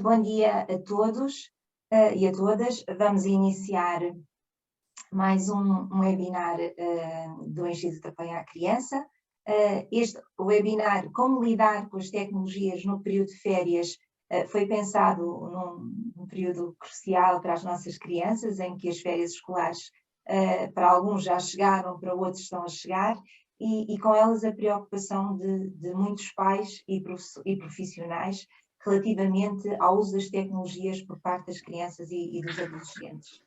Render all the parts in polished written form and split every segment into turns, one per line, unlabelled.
Bom dia a todos e a todas. Vamos iniciar mais um webinar do Instituto de Apoio à Criança. Este webinar, como lidar com as tecnologias no período de férias, foi pensado num período crucial para as nossas crianças, em que as férias escolares, para alguns já chegaram, para outros estão a chegar, e com elas a preocupação de muitos pais e profissionais relativamente ao uso das tecnologias por parte das crianças e dos adolescentes.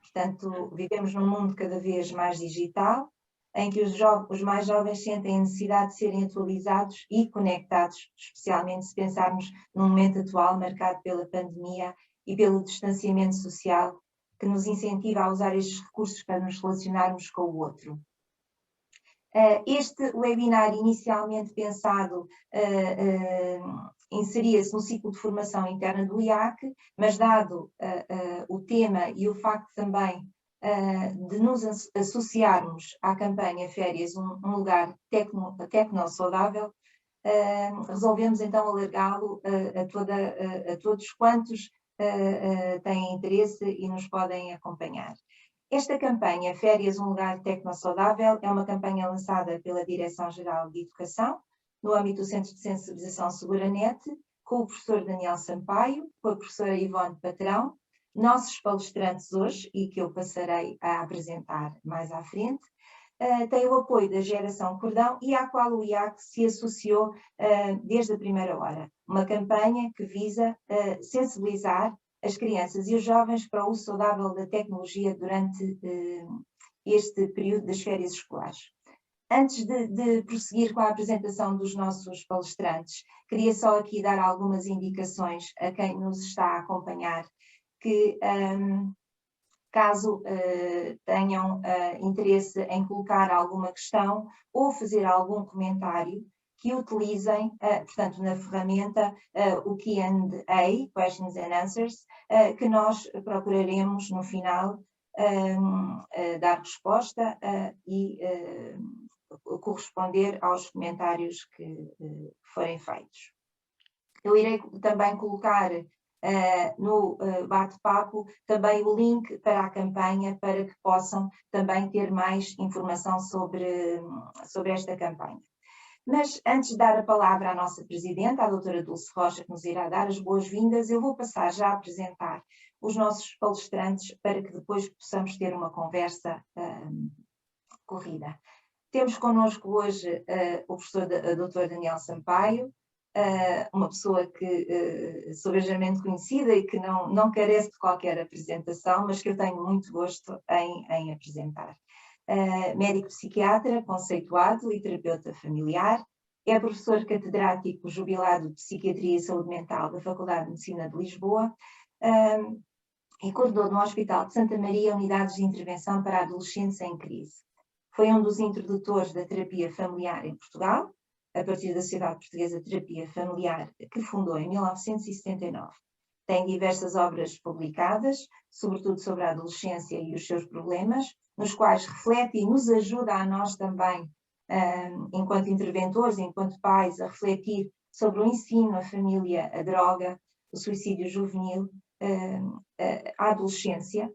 Portanto, vivemos num mundo cada vez mais digital, em que os mais jovens sentem a necessidade de serem atualizados e conectados, especialmente se pensarmos no momento atual marcado pela pandemia e pelo distanciamento social, que nos incentiva a usar estes recursos para nos relacionarmos com o outro. Este webinar, inicialmente pensado, inseria-se no ciclo de formação interna do IAC, mas dado o tema e o facto também de nos associarmos à campanha Férias, um lugar tecno-saudável, resolvemos então alargá-lo a todos quantos têm interesse e nos podem acompanhar. Esta campanha, Férias, um lugar tecno-saudável, é uma campanha lançada pela Direção-Geral de Educação, no âmbito do Centro de Sensibilização Seguranet, com o professor Daniel Sampaio, com a professora Ivone Patrão, nossos palestrantes hoje, e que eu passarei a apresentar mais à frente, tem o apoio da Geração Cordão e à qual o IAC se associou desde a primeira hora. Uma campanha que visa sensibilizar as crianças e os jovens para o uso saudável da tecnologia durante este período das férias escolares. Antes de prosseguir com a apresentação dos nossos palestrantes, queria só aqui dar algumas indicações a quem nos está a acompanhar, que caso tenham interesse em colocar alguma questão ou fazer algum comentário, que utilizem, portanto, na ferramenta o Q&A, Questions and Answers, que nós procuraremos no final dar resposta e corresponder aos comentários que forem feitos. Eu irei também colocar no bate-papo também o link para a campanha, para que possam também ter mais informação sobre esta campanha. Mas antes de dar a palavra à nossa Presidente, à doutora Dulce Rocha, que nos irá dar as boas-vindas, eu vou passar já a apresentar os nossos palestrantes para que depois possamos ter uma conversa corrida. Temos connosco hoje o professor Dr. Daniel Sampaio, uma pessoa que sobejamente conhecida e que não carece de qualquer apresentação, mas que eu tenho muito gosto em apresentar. Médico psiquiatra, conceituado e terapeuta familiar, é professor catedrático jubilado de Psiquiatria e Saúde Mental da Faculdade de Medicina de Lisboa e coordenou no Hospital de Santa Maria unidades de intervenção para adolescentes em crise. Foi um dos introdutores da terapia familiar em Portugal, a partir da Sociedade Portuguesa de Terapia Familiar, que fundou em 1979. Tem diversas obras publicadas, sobretudo sobre a adolescência e os seus problemas, nos quais reflete e nos ajuda a nós também, enquanto interventores, enquanto pais, a refletir sobre o ensino, a família, a droga, o suicídio juvenil, a adolescência,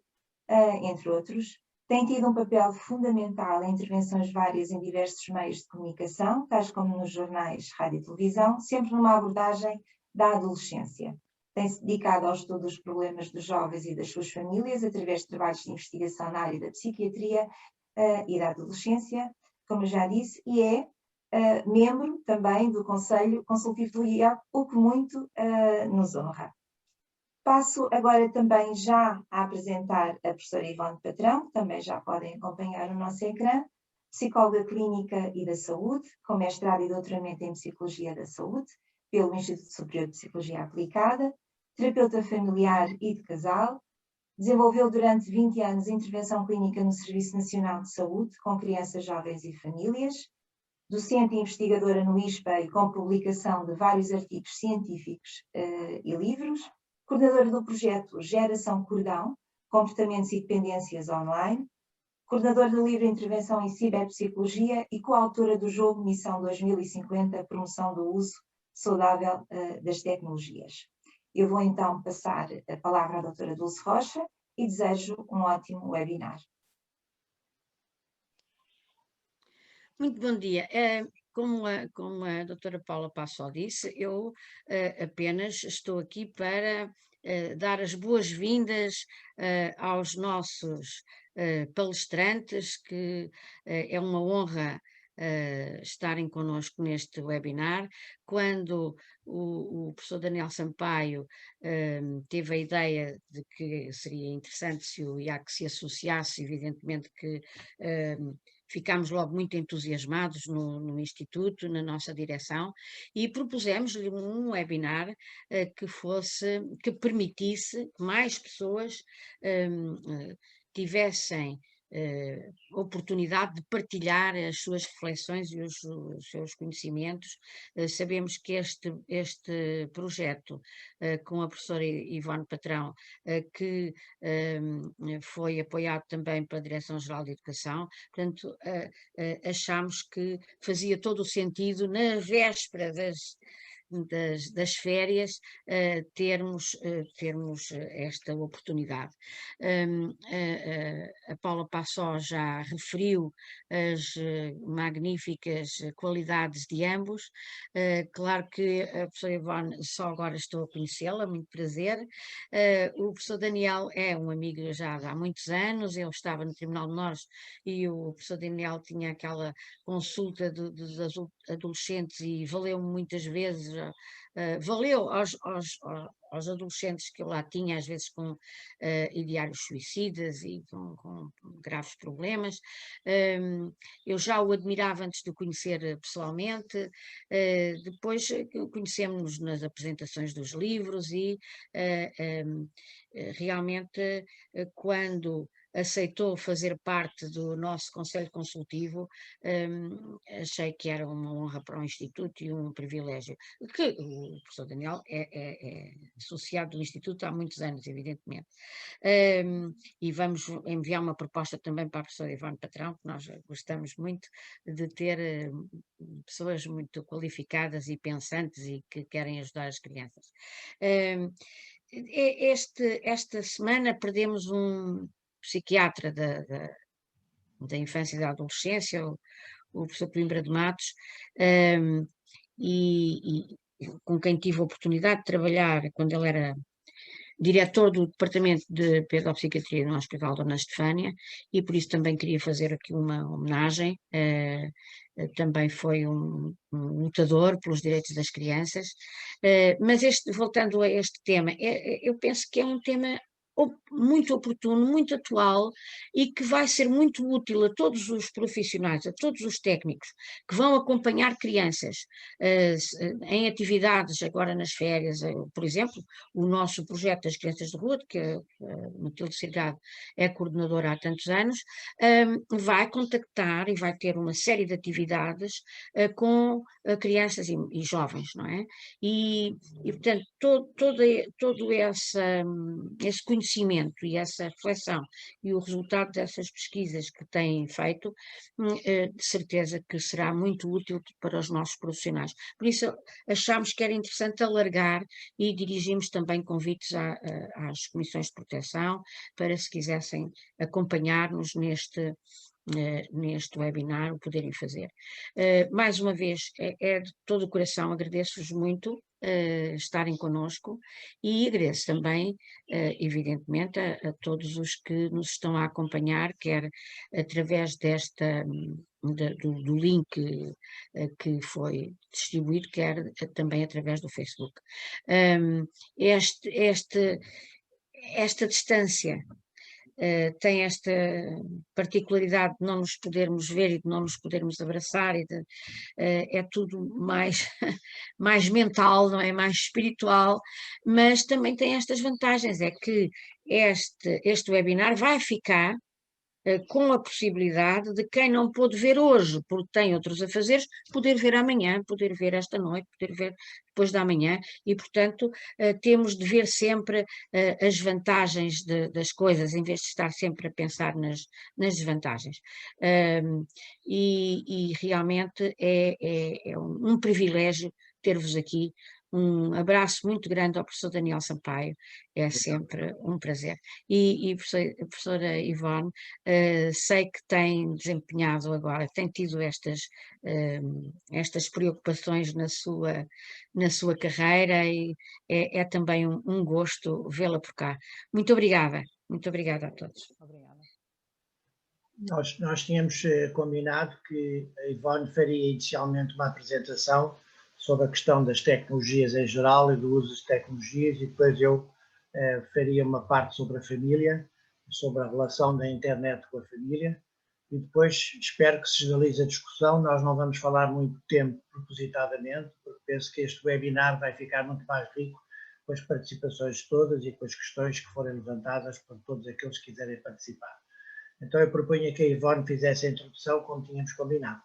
entre outros. Tem tido um papel fundamental em intervenções várias em diversos meios de comunicação, tais como nos jornais, rádio e televisão, sempre numa abordagem da adolescência. Tem-se dedicado ao estudo dos problemas dos jovens e das suas famílias, através de trabalhos de investigação na área da psiquiatria e da adolescência, como eu já disse, e é membro também do Conselho Consultivo do IAC, o que muito nos honra. Passo agora também já a apresentar a professora Ivone Patrão, que também já podem acompanhar no nosso ecrã, psicóloga clínica e da saúde, com mestrado e doutoramento em Psicologia da Saúde, pelo Instituto Superior de Psicologia Aplicada, terapeuta familiar e de casal, desenvolveu durante 20 anos intervenção clínica no Serviço Nacional de Saúde, com crianças, jovens e famílias, docente e investigadora no ISPA e com publicação de vários artigos científicos e livros, coordenadora do projeto Geração Cordão, Comportamentos e Dependências Online, coordenadora do livro Intervenção em Ciberpsicologia e coautora do jogo Missão 2050, Promoção do Uso Saudável das Tecnologias. Eu vou então passar a palavra à doutora Dulce Rocha e desejo um ótimo webinar.
Muito bom dia. Como a doutora Paula Passó disse, eu apenas estou aqui para dar as boas-vindas aos nossos palestrantes, que é uma honra estarem connosco neste webinar. Quando o professor Daniel Sampaio teve a ideia de que seria interessante se o IAC se associasse, evidentemente que ficámos logo muito entusiasmados no Instituto, na nossa direção, e propusemos-lhe um webinar que permitisse que mais pessoas tivessem oportunidade de partilhar as suas reflexões e os seus conhecimentos. Sabemos que este projeto com a professora Ivone Patrão, que foi apoiado também pela Direção-Geral de Educação, portanto, achamos que fazia todo o sentido, na véspera das férias, termos esta oportunidade. A Paula Passó já referiu as magníficas qualidades de ambos. Claro que a professora Ivone só agora estou a conhecê-la, muito prazer. O professor Daniel é um amigo já há muitos anos, eu estava no Tribunal de Menores e o professor Daniel tinha aquela consulta dos adolescentes e valeu-me muitas vezes, valeu aos adolescentes que eu lá tinha, às vezes com ideários suicidas e com graves problemas. Eu já o admirava antes de o conhecer pessoalmente, depois conhecemos-nos nas apresentações dos livros e realmente quando aceitou fazer parte do nosso Conselho Consultivo, achei que era uma honra para o Instituto e um privilégio. Que o professor Daniel é associado do Instituto há muitos anos, evidentemente. E vamos enviar uma proposta também para a professora Ivone Patrão, que nós gostamos muito de ter pessoas muito qualificadas e pensantes e que querem ajudar as crianças. Esta semana perdemos um psiquiatra da infância e da adolescência, o professor Coimbra de Matos, e com quem tive a oportunidade de trabalhar quando ele era diretor do Departamento de Pedopsiquiatria no Hospital Dona Estefânia, e por isso também queria fazer aqui uma homenagem. Também foi um lutador pelos direitos das crianças, mas voltando a este tema, eu penso que é um tema muito oportuno, muito atual e que vai ser muito útil a todos os profissionais, a todos os técnicos que vão acompanhar crianças em atividades agora nas férias. Por exemplo, o nosso projeto das crianças de rua, que a Matilde Sirgado é coordenadora há tantos anos, vai contactar e vai ter uma série de atividades com crianças e jovens, não é? E portanto, todo esse conhecimento e essa reflexão e o resultado dessas pesquisas que têm feito, de certeza que será muito útil para os nossos profissionais. Por isso, achámos que era interessante alargar e dirigimos também convites às comissões de proteção para, se quisessem acompanhar-nos neste webinar, o poderem fazer. Mais uma vez, é de todo o coração, agradeço-vos muito estarem connosco e agradeço também, evidentemente, a todos os que nos estão a acompanhar, quer através do link que foi distribuído, quer também através do Facebook. Esta distância tem esta particularidade de não nos podermos ver e de não nos podermos abraçar, é tudo mais, mais mental, não é? Mais espiritual, mas também tem estas vantagens, é que este webinar vai ficar com a possibilidade de quem não pôde ver hoje, porque tem outros afazeres, poder ver amanhã, poder ver esta noite, poder ver depois da manhã, e portanto temos de ver sempre as vantagens das coisas, em vez de estar sempre a pensar nas desvantagens. E realmente é um privilégio ter-vos aqui, Um abraço muito grande ao professor Daniel Sampaio, é sempre um prazer. E professora Ivone, sei que tem desempenhado agora, tem tido estas preocupações na sua carreira e é também um gosto vê-la por cá. Muito obrigada a todos.
Obrigada.
Nós tínhamos combinado que a Ivone faria inicialmente uma apresentação sobre a questão das tecnologias em geral e do uso das tecnologias, e depois eu faria uma parte sobre a família, sobre a relação da internet com a família, e depois espero que se generalize a discussão. Nós não vamos falar muito tempo propositadamente, porque penso que este webinar vai ficar muito mais rico com as participações todas e com as questões que forem levantadas por todos aqueles que quiserem participar. Então eu propunha que a Ivone fizesse a introdução como tínhamos combinado.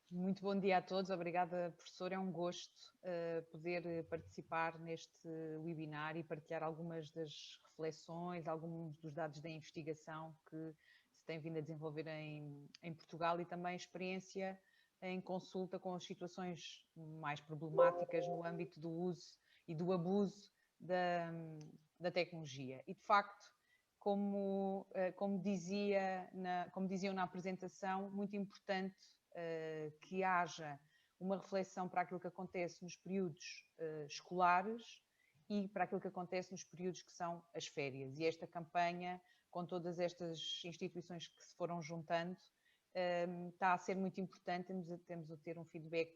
Muito bom dia a todos, obrigada professor, é um gosto poder participar neste webinar e partilhar algumas das reflexões, alguns dos dados da investigação que se tem vindo a desenvolver em Portugal e também experiência em consulta com as situações mais problemáticas no âmbito do uso e do abuso da tecnologia. E de facto, como diziam na apresentação, muito importante que haja uma reflexão para aquilo que acontece nos períodos escolares e para aquilo que acontece nos períodos que são as férias. E esta campanha, com todas estas instituições que se foram juntando, está a ser muito importante. Temos a ter um feedback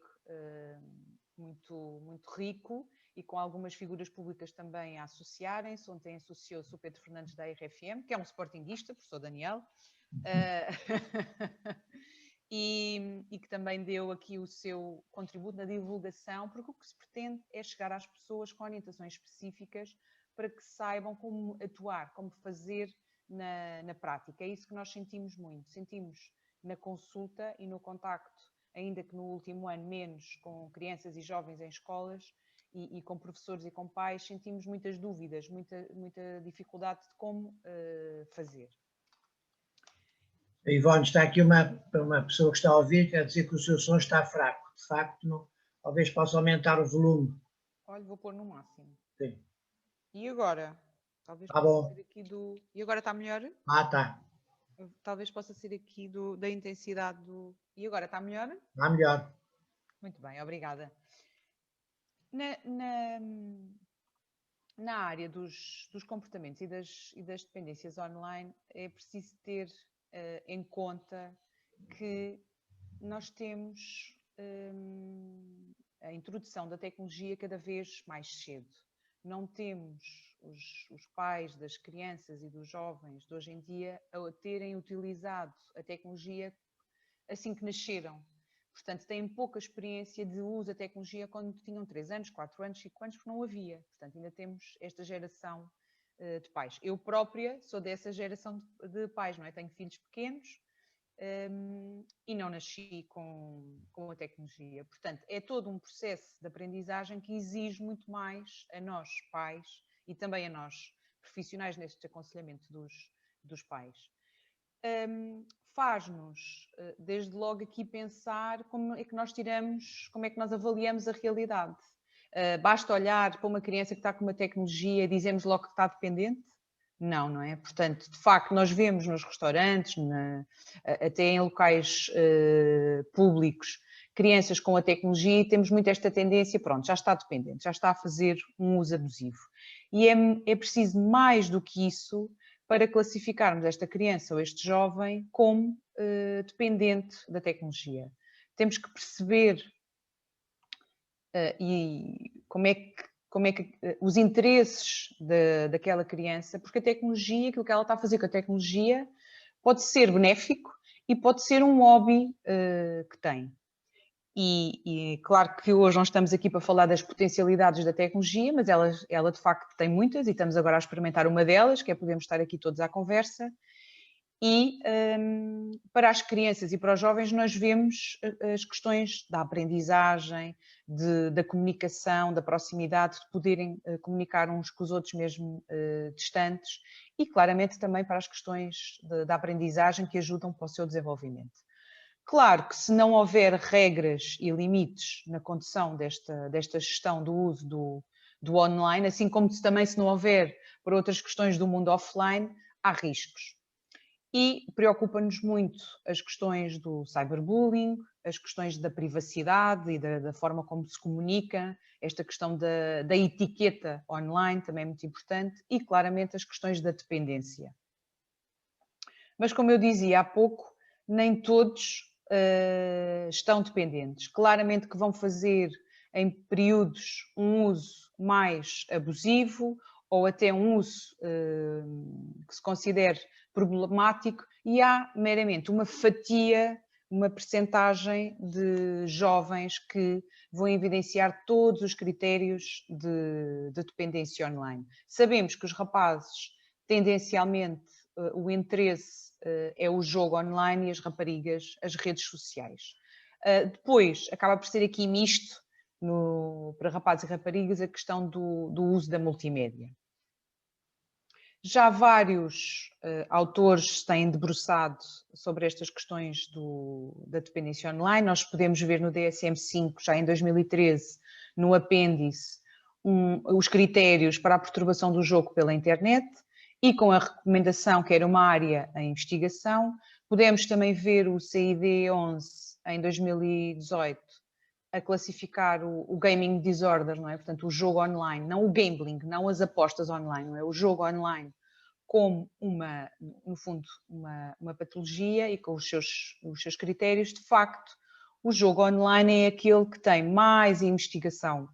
muito rico e com algumas figuras públicas também a associarem-se. Ontem associou-se o Pedro Fernandes da RFM, que é um sportinguista, professor Daniel, e que também deu aqui o seu contributo na divulgação, porque o que se pretende é chegar às pessoas com orientações específicas para que saibam como atuar, como fazer na prática. É isso que nós sentimos muito. Sentimos na consulta e no contacto, ainda que no último ano menos, com crianças e jovens em escolas e com professores e com pais, sentimos muitas dúvidas, muita dificuldade de como fazer.
Ivone, está aqui uma pessoa que está a ouvir, quer dizer que o seu som está fraco. De facto, não, talvez possa aumentar o volume.
Olha, vou pôr no máximo.
Sim.
E agora? Talvez
Tá
possa
bom.
ser aqui do... E agora está melhor?
Está.
Talvez possa ser aqui da intensidade do... E agora está melhor?
Está melhor.
Muito bem, obrigada. Na área dos comportamentos e das dependências online, é preciso ter em conta que nós temos a introdução da tecnologia cada vez mais cedo. Não temos os pais das crianças e dos jovens de hoje em dia a terem utilizado a tecnologia assim que nasceram. Portanto, têm pouca experiência de uso da tecnologia quando tinham 3 anos, 4 anos, 5 anos, porque não havia. Portanto, ainda temos esta geração de pais. Eu própria sou dessa geração de pais, não é? Tenho filhos pequenos e não nasci com a tecnologia. Portanto, é todo um processo de aprendizagem que exige muito mais a nós, pais, e também a nós, profissionais, neste aconselhamento dos pais. Faz-nos, desde logo aqui, pensar como é que nós avaliamos a realidade. Basta olhar para uma criança que está com uma tecnologia e dizemos logo que está dependente? Não, não é? Portanto, de facto, nós vemos nos restaurantes, até em locais públicos, crianças com a tecnologia e temos muito esta tendência, pronto, já está dependente, já está a fazer um uso abusivo. E é preciso mais do que isso para classificarmos esta criança ou este jovem como dependente da tecnologia. Temos que perceber como é que os interesses daquela criança, porque a tecnologia, aquilo que ela está a fazer com a tecnologia, pode ser benéfico e pode ser um hobby que tem. E claro que hoje não estamos aqui para falar das potencialidades da tecnologia, mas ela de facto tem muitas e estamos agora a experimentar uma delas, que é podermos estar aqui todos à conversa. E para as crianças e para os jovens nós vemos as questões da aprendizagem, da comunicação, da proximidade, de poderem comunicar uns com os outros mesmo distantes e claramente também para as questões da aprendizagem que ajudam para o seu desenvolvimento. Claro que se não houver regras e limites na condução desta gestão do uso do online, assim como também se não houver para outras questões do mundo offline, há riscos. E preocupa-nos muito as questões do cyberbullying, as questões da privacidade e da forma como se comunica, esta questão da etiqueta online também é muito importante e claramente as questões da dependência. Mas como eu dizia há pouco, nem todos estão dependentes. Claramente que vão fazer em períodos um uso mais abusivo ou até um uso que se considere problemático e há meramente uma fatia, uma percentagem de jovens que vão evidenciar todos os critérios de dependência online. Sabemos que os rapazes, tendencialmente, o interesse é o jogo online e as raparigas, as redes sociais. Depois, acaba por ser aqui misto, para rapazes e raparigas, a questão do uso da multimédia. Já vários autores têm debruçado sobre estas questões da dependência online. Nós podemos ver no DSM-5, já em 2013, no apêndice, os critérios para a perturbação do jogo pela internet e com a recomendação que era uma área em investigação. Podemos também ver o CID-11 em 2018 a classificar o gaming disorder, não é? Portanto, o jogo online, não o gambling, não as apostas online, não é? O jogo online como no fundo, uma patologia e com os seus critérios. De facto, o jogo online é aquele que tem mais investigação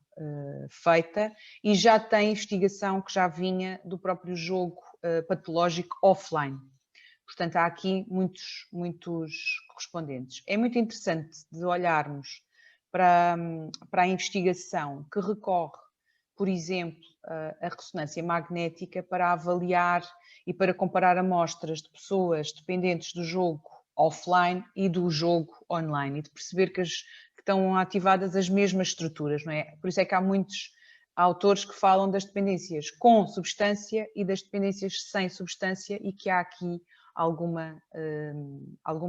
feita e já tem investigação que já vinha do próprio jogo patológico offline. Portanto, há aqui muitos correspondentes. É muito interessante de olharmos para a investigação que recorre, por exemplo, a ressonância magnética para avaliar e para comparar amostras de pessoas dependentes do jogo offline e do jogo online e de perceber que estão ativadas as mesmas estruturas, não é? Por isso é que há muitos autores que falam das dependências com substância e das dependências sem substância e que há aqui alguma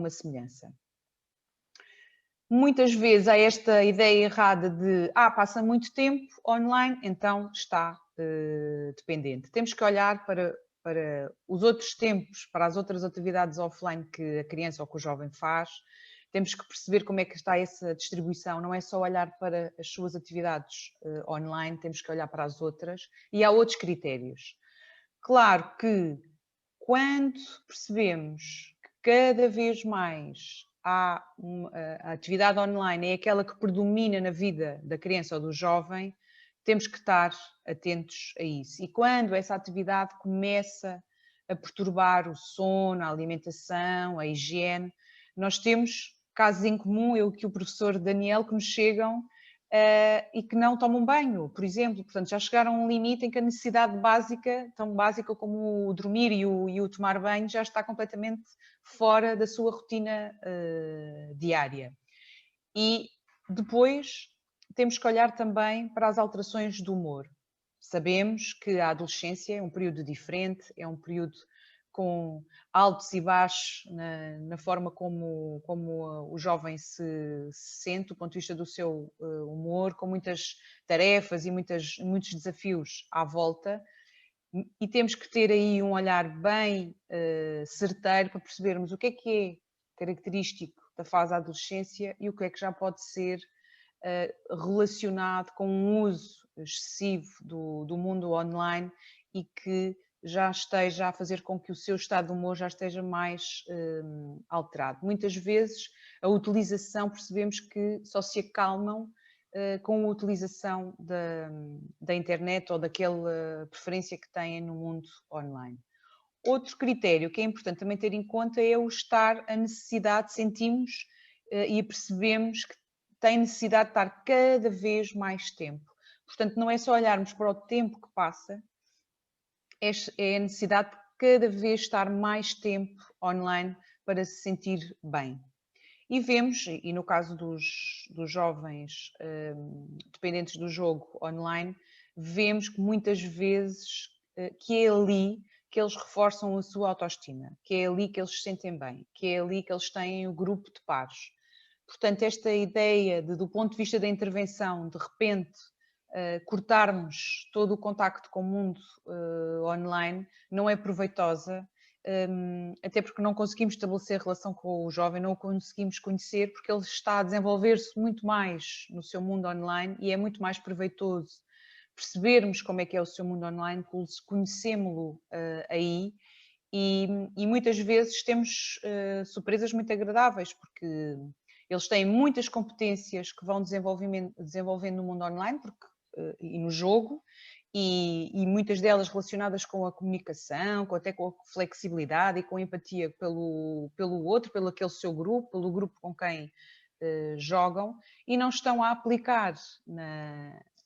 semelhança. Muitas vezes há esta ideia errada de passa muito tempo online, então está dependente. Temos que olhar para os outros tempos, para as outras atividades offline que a criança ou que o jovem faz. Temos que perceber como é que está essa distribuição. Não é só olhar para as suas atividades online, temos que olhar para as outras. E há outros critérios. Claro que quando percebemos que cada vez mais a atividade online é aquela que predomina na vida da criança ou do jovem, temos que estar atentos a isso. E quando essa atividade começa a perturbar o sono, a alimentação, a higiene, nós temos casos em comum, eu que o professor Daniel, que nos chegam e que não tomam banho, por exemplo. Portanto, já chegaram a um limite em que a necessidade básica, tão básica como o dormir e o tomar banho, já está completamente fora da sua rotina diária. E depois temos que olhar também para as alterações do humor. Sabemos que a adolescência é um período diferente, é um período com altos e baixos na forma como o jovem se sente, do ponto de vista do seu humor, com muitas tarefas e muitos desafios à volta. E temos que ter aí um olhar bem certeiro para percebermos o que é característico da fase da adolescência e o que é que já pode ser relacionado com um uso excessivo do mundo online e que já esteja a fazer com que o seu estado de humor já esteja mais alterado. Muitas vezes a utilização, percebemos que só se acalmam com a utilização da internet ou daquela preferência que têm no mundo online. Outro critério que é importante também ter em conta é o estar, a necessidade, sentimos e percebemos que tem necessidade de estar cada vez mais tempo. Portanto, não é só olharmos para o tempo que passa, é a necessidade de cada vez estar mais tempo online para se sentir bem. E vemos, e no caso dos jovens dependentes do jogo online, vemos que muitas vezes que é ali que eles reforçam a sua autoestima, que é ali que eles se sentem bem, que é ali que eles têm o grupo de pares. Portanto, esta ideia de, do ponto de vista da intervenção, de repente, cortarmos todo o contacto com o mundo online não é proveitosa, até porque não conseguimos estabelecer relação com o jovem, não o conseguimos conhecer, porque ele está a desenvolver-se muito mais no seu mundo online e é muito mais proveitoso percebermos como é que é o seu mundo online, conhecemos-lo aí e muitas vezes temos surpresas muito agradáveis, porque eles têm muitas competências que vão desenvolvendo no mundo online e no jogo, e muitas delas relacionadas com a comunicação, até com a flexibilidade e com a empatia pelo outro, pelo aquele seu grupo, pelo grupo com quem jogam, e não estão a aplicar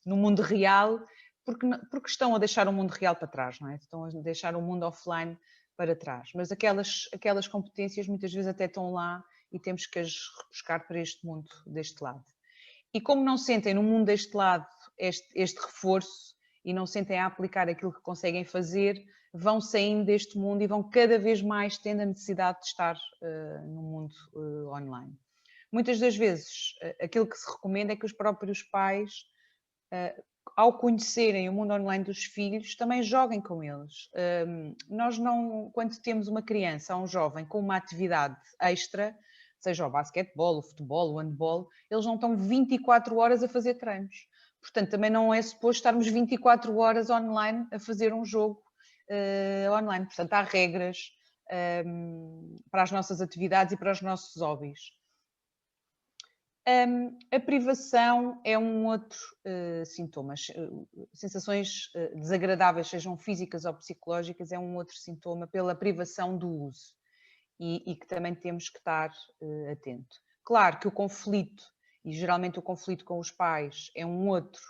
no mundo real, porque estão a deixar o mundo real para trás, não é? Estão a deixar o mundo offline para trás. Mas aquelas competências muitas vezes até estão lá e temos que as rebuscar para este mundo deste lado. E como não sentem no mundo deste lado este reforço e não sentem a aplicar aquilo que conseguem fazer, vão saindo deste mundo e vão cada vez mais tendo a necessidade de estar no mundo online. Muitas das vezes, aquilo que se recomenda é que os próprios pais, ao conhecerem o mundo online dos filhos, também joguem com eles. Nós não, quando temos uma criança ou um jovem com uma atividade extra, seja o basquetebol, o futebol, o handball, eles não estão 24 horas a fazer treinos. Portanto, também não é suposto estarmos 24 horas online a fazer um jogo online. Portanto, há regras para as nossas atividades e para os nossos hobbies. A privação é um outro sintoma. Sensações desagradáveis, sejam físicas ou psicológicas, é um outro sintoma pela privação do uso e que também temos que estar atento. Claro que o conflito, e geralmente o conflito com os pais, é um outro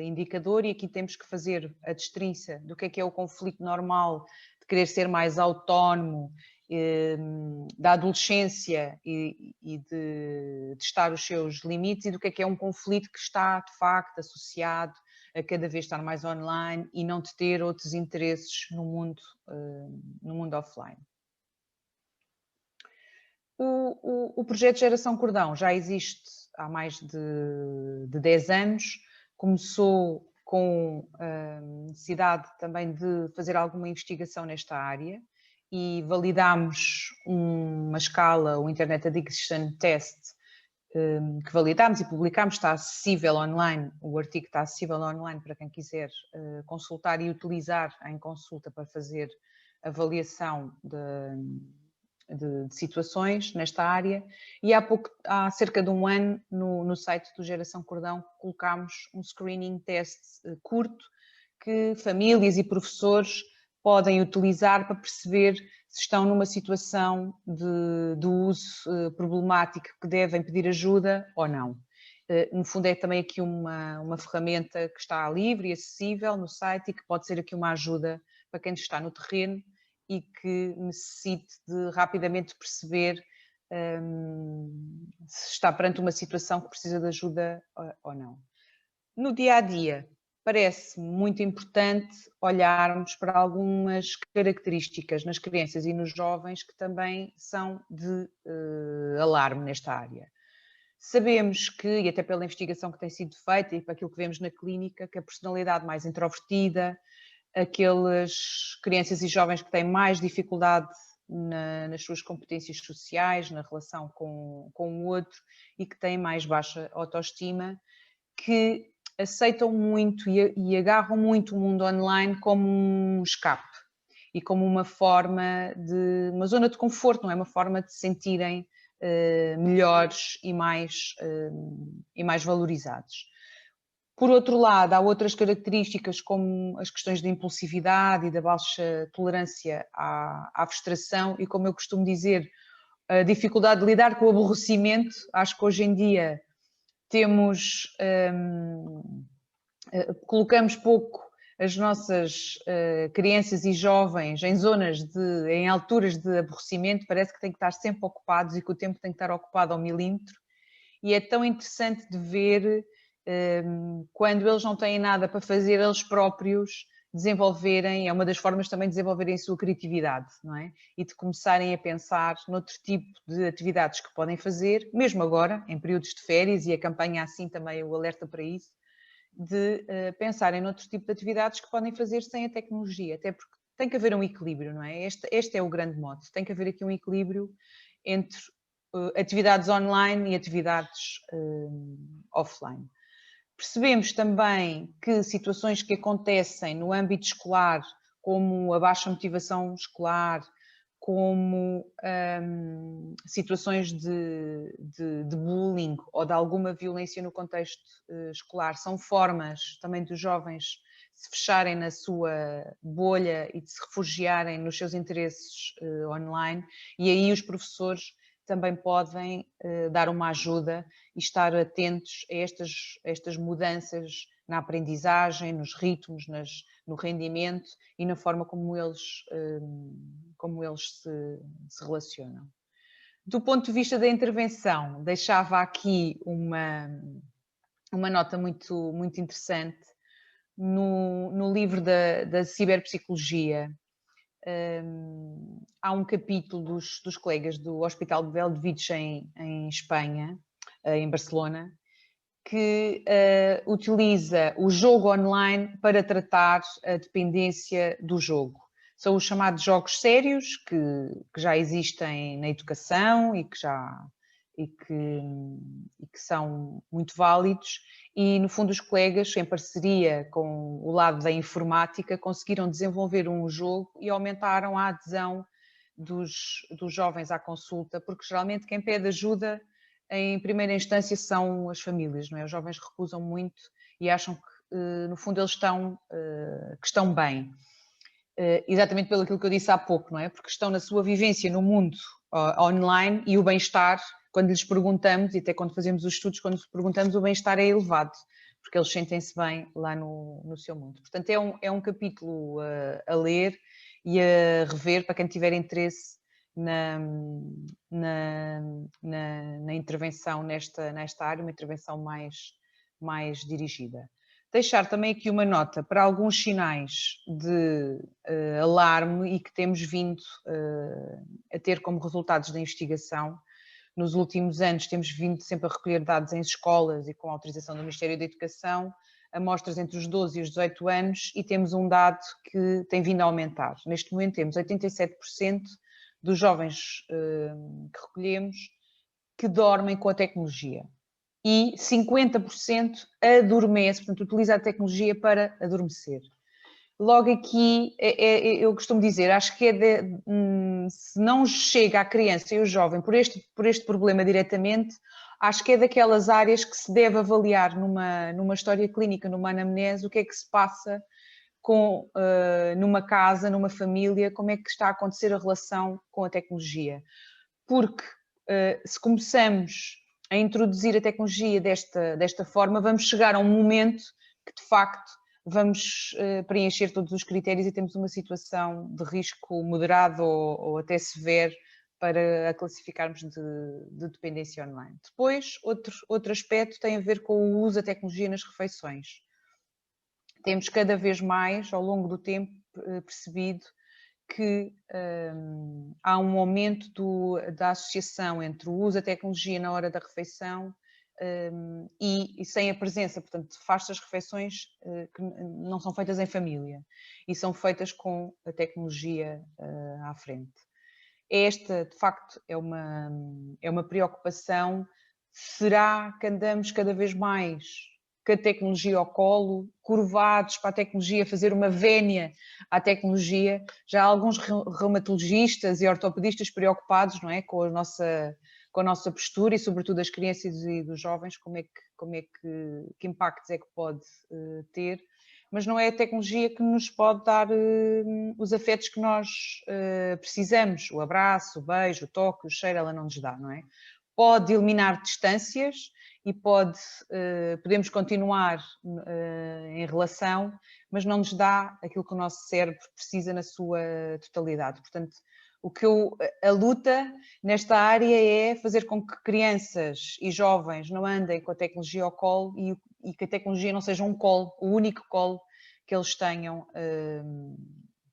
indicador, e aqui temos que fazer a distinção do que é o conflito normal de querer ser mais autónomo, da adolescência e de testar os seus limites, e do que é um conflito que está de facto associado a cada vez estar mais online e não de ter outros interesses no mundo offline. O projeto Geração Cordão já existe há mais de 10 anos, começou com a necessidade também de fazer alguma investigação nesta área e validámos uma escala, o Internet Addiction Test, que validámos e publicámos, está acessível online, o artigo está acessível online para quem quiser consultar e utilizar em consulta para fazer avaliação de situações nesta área, e há cerca de um ano no site do Geração Cordão colocámos um screening test curto que famílias e professores podem utilizar para perceber se estão numa situação de uso problemático que devem pedir ajuda ou não. No fundo é também aqui uma ferramenta que está livre e acessível no site e que pode ser aqui uma ajuda para quem está no terreno e que necessite de rapidamente perceber se está perante uma situação que precisa de ajuda ou não. No dia-a-dia, parece muito importante olharmos para algumas características nas crianças e nos jovens que também são de alarme nesta área. Sabemos que, e até pela investigação que tem sido feita e para aquilo que vemos na clínica, que a personalidade mais introvertida, aquelas crianças e jovens que têm mais dificuldade nas suas competências sociais, na relação com o outro e que têm mais baixa autoestima, que aceitam muito e agarram muito o mundo online como um escape e como uma forma de uma zona de conforto, não é? Uma forma de se sentirem melhores e mais valorizados. Por outro lado, há outras características como as questões da impulsividade e da baixa tolerância à frustração e, como eu costumo dizer, a dificuldade de lidar com o aborrecimento. Acho que hoje em dia colocamos pouco as nossas crianças e jovens em alturas de aborrecimento, parece que têm que estar sempre ocupados e que o tempo tem que estar ocupado ao milímetro, e é tão interessante de ver quando eles não têm nada para fazer eles próprios desenvolverem, é uma das formas também de desenvolverem a sua criatividade, não é? E de começarem a pensar noutro tipo de atividades que podem fazer, mesmo agora, em períodos de férias, e a campanha assim também o alerta para isso, de pensarem noutro tipo de atividades que podem fazer sem a tecnologia, até porque tem que haver um equilíbrio, não é? Este é o grande mote, tem que haver aqui um equilíbrio entre atividades online e atividades offline. Percebemos também que situações que acontecem no âmbito escolar, como a baixa motivação escolar, como situações de bullying ou de alguma violência no contexto escolar, são formas também dos jovens se fecharem na sua bolha e de se refugiarem nos seus interesses online, e aí os professores também podem dar uma ajuda e estar atentos a estas mudanças na aprendizagem, nos ritmos, no rendimento e na forma como eles se relacionam. Do ponto de vista da intervenção, deixava aqui uma nota muito, muito interessante no livro da ciberpsicologia. Há um capítulo dos colegas do Hospital de Bellvitge em Espanha, em Barcelona, que utiliza o jogo online para tratar a dependência do jogo. São os chamados jogos sérios, que já existem na educação e que são muito válidos, e no fundo os colegas, em parceria com o lado da informática, conseguiram desenvolver um jogo e aumentaram a adesão dos jovens à consulta, porque geralmente quem pede ajuda em primeira instância são as famílias, não é? Os jovens recusam muito e acham que no fundo eles estão bem. Exatamente pelo aquilo que eu disse há pouco, não é? Porque estão na sua vivência no mundo online, e o bem-estar, quando lhes perguntamos, e até quando fazemos os estudos, quando perguntamos, o bem-estar é elevado, porque eles sentem-se bem lá no seu mundo. Portanto, é um capítulo a ler e a rever para quem tiver interesse na intervenção nesta área, uma intervenção mais dirigida. Deixar também aqui uma nota para alguns sinais de alarme e que temos vindo a ter como resultados da investigação. Nos últimos anos temos vindo sempre a recolher dados em escolas e com autorização do Ministério da Educação, amostras entre os 12 e os 18 anos, e temos um dado que tem vindo a aumentar. Neste momento temos 87% dos jovens que recolhemos que dormem com a tecnologia. E 50% adormece, portanto, utiliza a tecnologia para adormecer. Logo aqui, eu costumo dizer, acho que se não chega à criança e ao jovem por este problema diretamente, acho que é daquelas áreas que se deve avaliar numa história clínica, numa anamnese, o que é que se passa numa casa, numa família, como é que está a acontecer a relação com a tecnologia. Porque se começamos a introduzir a tecnologia desta forma, vamos chegar a um momento que, de facto, vamos preencher todos os critérios e temos uma situação de risco moderado ou até severo para a classificarmos de dependência online. Depois, outro aspecto tem a ver com o uso da tecnologia nas refeições. Temos cada vez mais, ao longo do tempo, percebido que há um aumento da associação entre o uso da tecnologia na hora da refeição e sem a presença, portanto, faz-se as refeições que não são feitas em família e são feitas com a tecnologia à frente. Esta, de facto, é uma preocupação. Será que andamos cada vez mais com a tecnologia ao colo, curvados para a tecnologia, fazer uma vénia à tecnologia? Já há alguns reumatologistas e ortopedistas preocupados, não é, com a nossa postura e, sobretudo, as crianças e dos jovens, que impactos é que pode ter. Mas não é a tecnologia que nos pode dar os afetos que nós precisamos. O abraço, o beijo, o toque, o cheiro, ela não nos dá, não é? Pode eliminar distâncias e podemos continuar em relação, mas não nos dá aquilo que o nosso cérebro precisa na sua totalidade. Portanto, a luta nesta área é fazer com que crianças e jovens não andem com a tecnologia ao colo e que a tecnologia não seja um colo, o único colo que eles tenham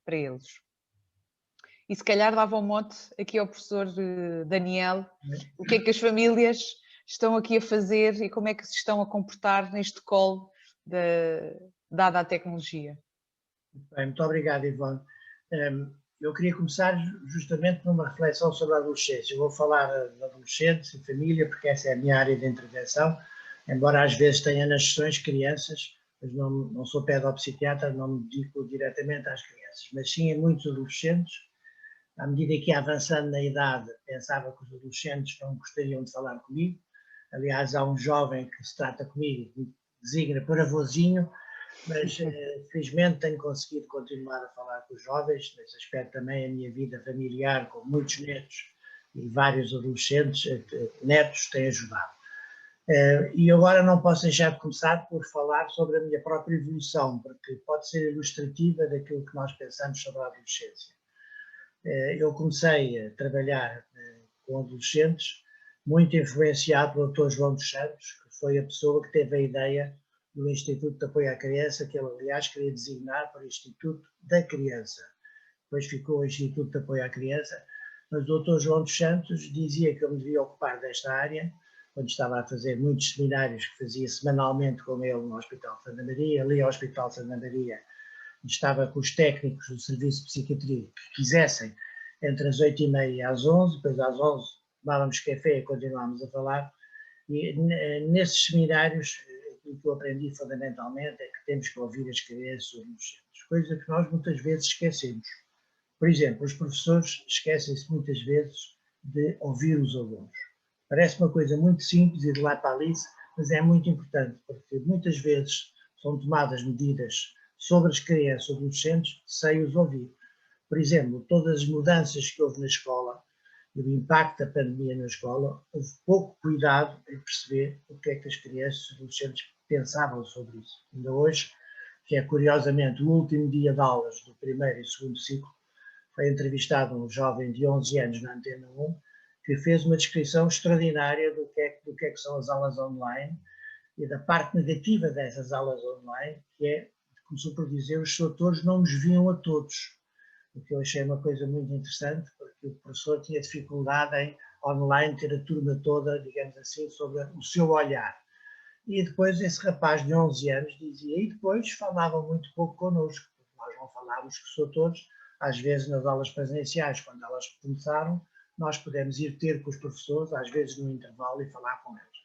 para eles. E se calhar dava um mote aqui ao professor Daniel, o que é que as famílias estão aqui a fazer e como é que se estão a comportar neste colo dada a tecnologia.
Bem, muito obrigado, Ivone. Eu queria começar justamente numa reflexão sobre a adolescência. Eu vou falar da adolescência e família, porque essa é a minha área de intervenção, embora às vezes tenha nas sessões crianças, mas não sou pedopsiquiatra, não me dedico diretamente às crianças, mas sim a muitos adolescentes. À medida que ia avançando na idade, pensava que os adolescentes não gostariam de falar comigo. Aliás, há um jovem que se trata comigo, que me designa por avôzinho, mas felizmente tenho conseguido continuar a falar com os jovens. Nesse aspecto também a minha vida familiar, com muitos netos e vários adolescentes, netos, tem ajudado. E agora não posso deixar de começar por falar sobre a minha própria evolução, porque pode ser ilustrativa daquilo que nós pensamos sobre a adolescência. Eu comecei a trabalhar com adolescentes, muito influenciado pelo Dr. João dos Santos, que foi a pessoa que teve a ideia do Instituto de Apoio à Criança, que ele, aliás, queria designar para o Instituto da Criança. Depois ficou o Instituto de Apoio à Criança, mas o Dr. João dos Santos dizia que eu me devia ocupar desta área, quando estava a fazer muitos seminários que fazia semanalmente com ele no Hospital de Santa Maria. Ali ao Hospital de Santa Maria estava com os técnicos do Serviço de Psiquiatria que quisessem, entre as 8h30 e às 11h, depois às 11h tomávamos café e continuámos a falar. E nesses seminários, aquilo que eu aprendi fundamentalmente é que temos que ouvir as crianças e os adolescentes, coisa que nós muitas vezes esquecemos. Por exemplo, os professores esquecem-se muitas vezes de ouvir os alunos. Parece uma coisa muito simples e de lá para ali, mas é muito importante, porque muitas vezes são tomadas medidas sobre as crianças e adolescentes sem os ouvir. Por exemplo, todas as mudanças que houve na escola e o impacto da pandemia na escola, houve pouco cuidado em perceber o que é que as crianças e adolescentes pensavam sobre isso. Ainda hoje, que é curiosamente o último dia de aulas do primeiro e segundo ciclo, foi entrevistado um jovem de 11 anos na Antena 1, que fez uma descrição extraordinária do que é que são as aulas online e da parte negativa dessas aulas online, que é, começou por dizer, os doutores não nos viam a todos, o que eu achei uma coisa muito interessante, porque o professor tinha dificuldade em online ter a turma toda, digamos assim, sobre o seu olhar. E depois esse rapaz de 11 anos dizia, e depois falava muito pouco connosco, porque nós não falávamos com os doutores, às vezes nas aulas presenciais, quando elas começaram, nós pudemos ir ter com os professores, às vezes no intervalo, e falar com eles.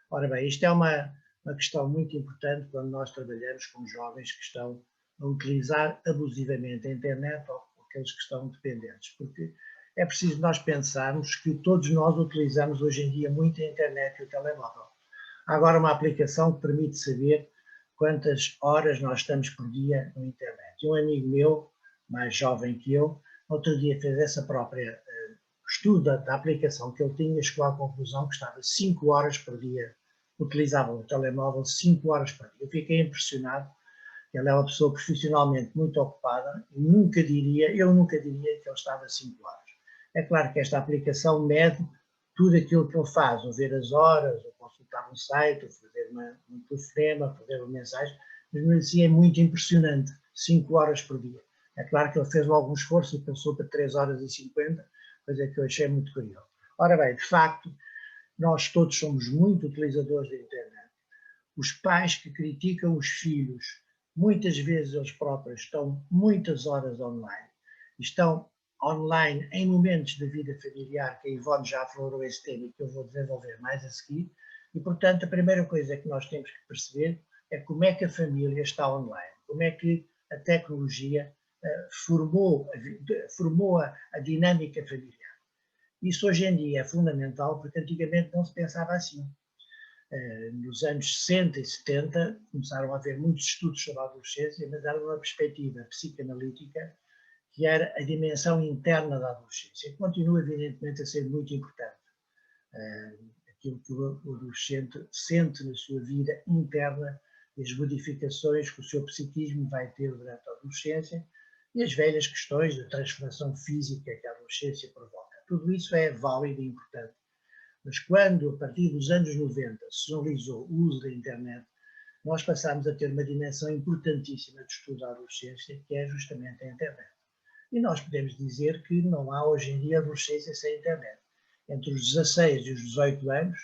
Ora bem, isto é uma questão muito importante quando nós trabalhamos com jovens que estão a utilizar abusivamente a internet ou aqueles que estão dependentes, porque é preciso nós pensarmos que todos nós utilizamos hoje em dia muito a internet e o telemóvel. Há agora uma aplicação que permite saber quantas horas nós estamos por dia na internet. E um amigo meu, mais jovem que eu, outro dia fez essa própria estudo da aplicação que ele tinha e chegou à conclusão que estava 5 horas por dia, utilizava o telemóvel 5 horas por dia. Eu fiquei impressionado. Ele é uma pessoa profissionalmente muito ocupada e eu nunca diria que ele estava 5 horas. É claro que esta aplicação mede tudo aquilo que ele faz, ou ver as horas, ou consultar um site, ou fazer um telefonema, fazer uma mensagem, mas mesmo assim é muito impressionante, 5 horas por dia. É claro que ele fez algum esforço e passou para 3 horas e 50, coisa que eu achei muito curioso. Ora bem, de facto, nós todos somos muito utilizadores da internet. Os pais que criticam os filhos, muitas vezes eles próprios estão muitas horas online. Estão online em momentos da vida familiar, que a Ivone já aflorou esse tema e que eu vou desenvolver mais a seguir. E, portanto, a primeira coisa que nós temos que perceber é como é que a família está online, como é que a tecnologia formou a dinâmica familiar. Isso hoje em dia é fundamental, porque antigamente não se pensava assim. Nos anos 60 e 70 começaram a haver muitos estudos sobre a adolescência, mas era uma perspectiva psicanalítica, que era a dimensão interna da adolescência, que continua evidentemente a ser muito importante. Aquilo que o adolescente sente na sua vida interna e as modificações que o seu psiquismo vai ter durante a adolescência e as velhas questões da transformação física que a adolescência provoca. Tudo isso é válido e importante. Mas quando, a partir dos anos 90, se generalizou o uso da internet, nós passamos a ter uma dimensão importantíssima de estudo da adolescência, que é justamente a internet. E nós podemos dizer que não há hoje em dia adolescência sem internet. Entre os 16 e os 18 anos,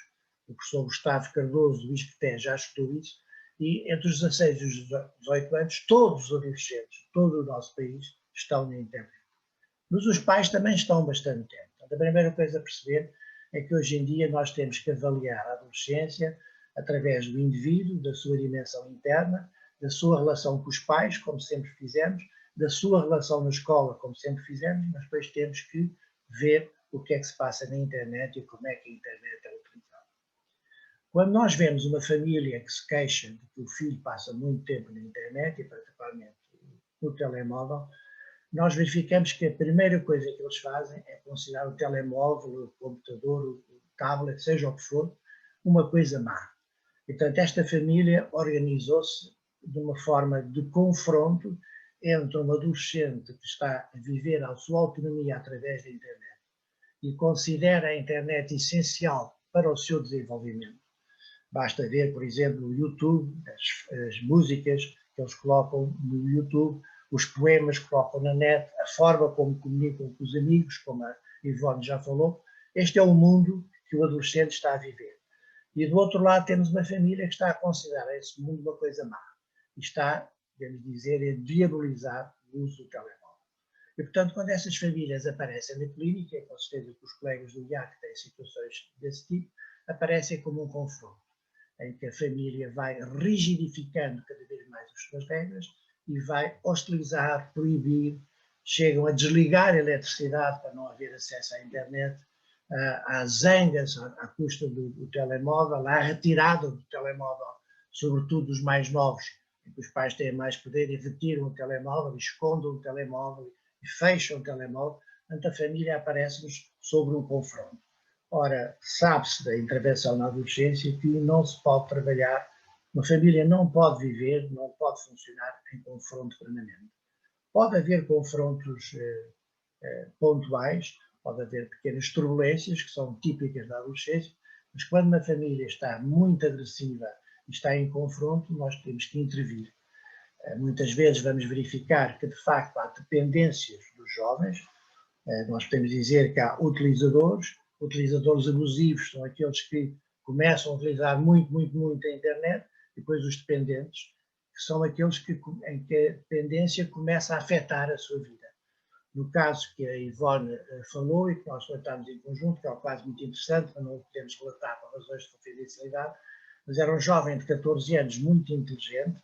o professor Gustavo Cardoso do ISCTE já estudou isso, e entre os 16 e os 18 anos, todos os adolescentes de todo o nosso país estão na internet. Mas os pais também estão bastante tempo. Então, a primeira coisa a perceber é que hoje em dia nós temos que avaliar a adolescência através do indivíduo, da sua dimensão interna, da sua relação com os pais, como sempre fizemos, da sua relação na escola, como sempre fizemos, mas depois temos que ver o que é que se passa na internet e como é que a internet é utilizada. Quando nós vemos uma família que se queixa de que o filho passa muito tempo na internet, e particularmente no telemóvel, nós verificamos que a primeira coisa que eles fazem é considerar o telemóvel, o computador, o tablet, seja o que for, uma coisa má. E, portanto, esta família organizou-se de uma forma de confronto entre um adolescente que está a viver a sua autonomia através da internet e considera a internet essencial para o seu desenvolvimento. Basta ver, por exemplo, o YouTube, as músicas que eles colocam no YouTube, os poemas que colocam na net, a forma como comunicam com os amigos, como a Ivone já falou. Este é o mundo que o adolescente está a viver. E do outro lado temos uma família que está a considerar esse mundo uma coisa má. E está, podemos dizer, a diabolizar o uso do telemóvel. E, portanto, quando essas famílias aparecem na clínica, com certeza que os colegas do IAC têm situações desse tipo, aparecem como um confronto, em que a família vai rigidificando cada vez mais as suas regras e vai hostilizar, proibir, chegam a desligar a eletricidade para não haver acesso à internet, há zangas à custa do telemóvel, há retirada do telemóvel, sobretudo dos mais novos, em que os pais têm mais poder e retiram o telemóvel, escondem o telemóvel e fecham o telemóvel, portanto a família aparece-nos sobre um confronto. Ora, sabe-se da intervenção na adolescência que não se pode trabalhar, uma família não pode viver, não pode funcionar em confronto permanente. Pode haver confrontos pontuais, pode haver pequenas turbulências que são típicas da adolescência, mas quando uma família está muito agressiva e está em confronto, nós temos que intervir. Muitas vezes vamos verificar que, de facto, há dependências dos jovens. Nós podemos dizer que há utilizadores abusivos, são aqueles que começam a utilizar muito a internet, e depois os dependentes, que são aqueles em que a dependência começa a afetar a sua vida. No caso que a Ivone falou e que nós tratámos em conjunto, que é um caso muito interessante, mas não o podemos relatar por razões de confidencialidade, mas era um jovem de 14 anos muito inteligente,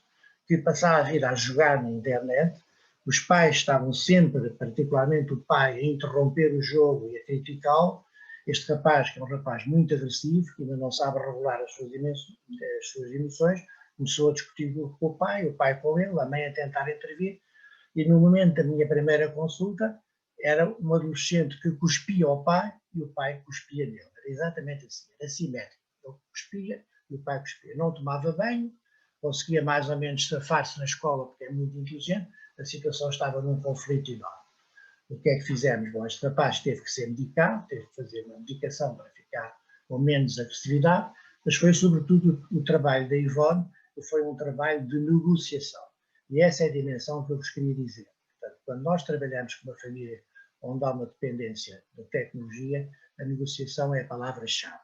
que passava a vida a jogar na internet. Os pais estavam sempre, particularmente o pai, a interromper o jogo e a criticá-lo. Este rapaz, que é um rapaz muito agressivo, que ainda não sabe regular as suas emoções, começou a discutir com o pai com ele, a mãe a tentar intervir, e no momento da minha primeira consulta, era um adolescente que cuspia ao pai e o pai cuspia nele. Era exatamente assim, era assimétrico. Ele cuspia e o pai cuspia. Não tomava banho, conseguia mais ou menos safar-se na escola porque é muito inteligente, a situação estava num conflito enorme. O que é que fizemos? Bom, este rapaz teve que ser medicado, teve que fazer uma medicação para ficar com menos agressividade, mas foi sobretudo o trabalho da Ivone, que foi um trabalho de negociação. E essa é a dimensão que eu vos queria dizer. Portanto, quando nós trabalhamos com uma família onde há uma dependência da tecnologia, a negociação é a palavra-chave.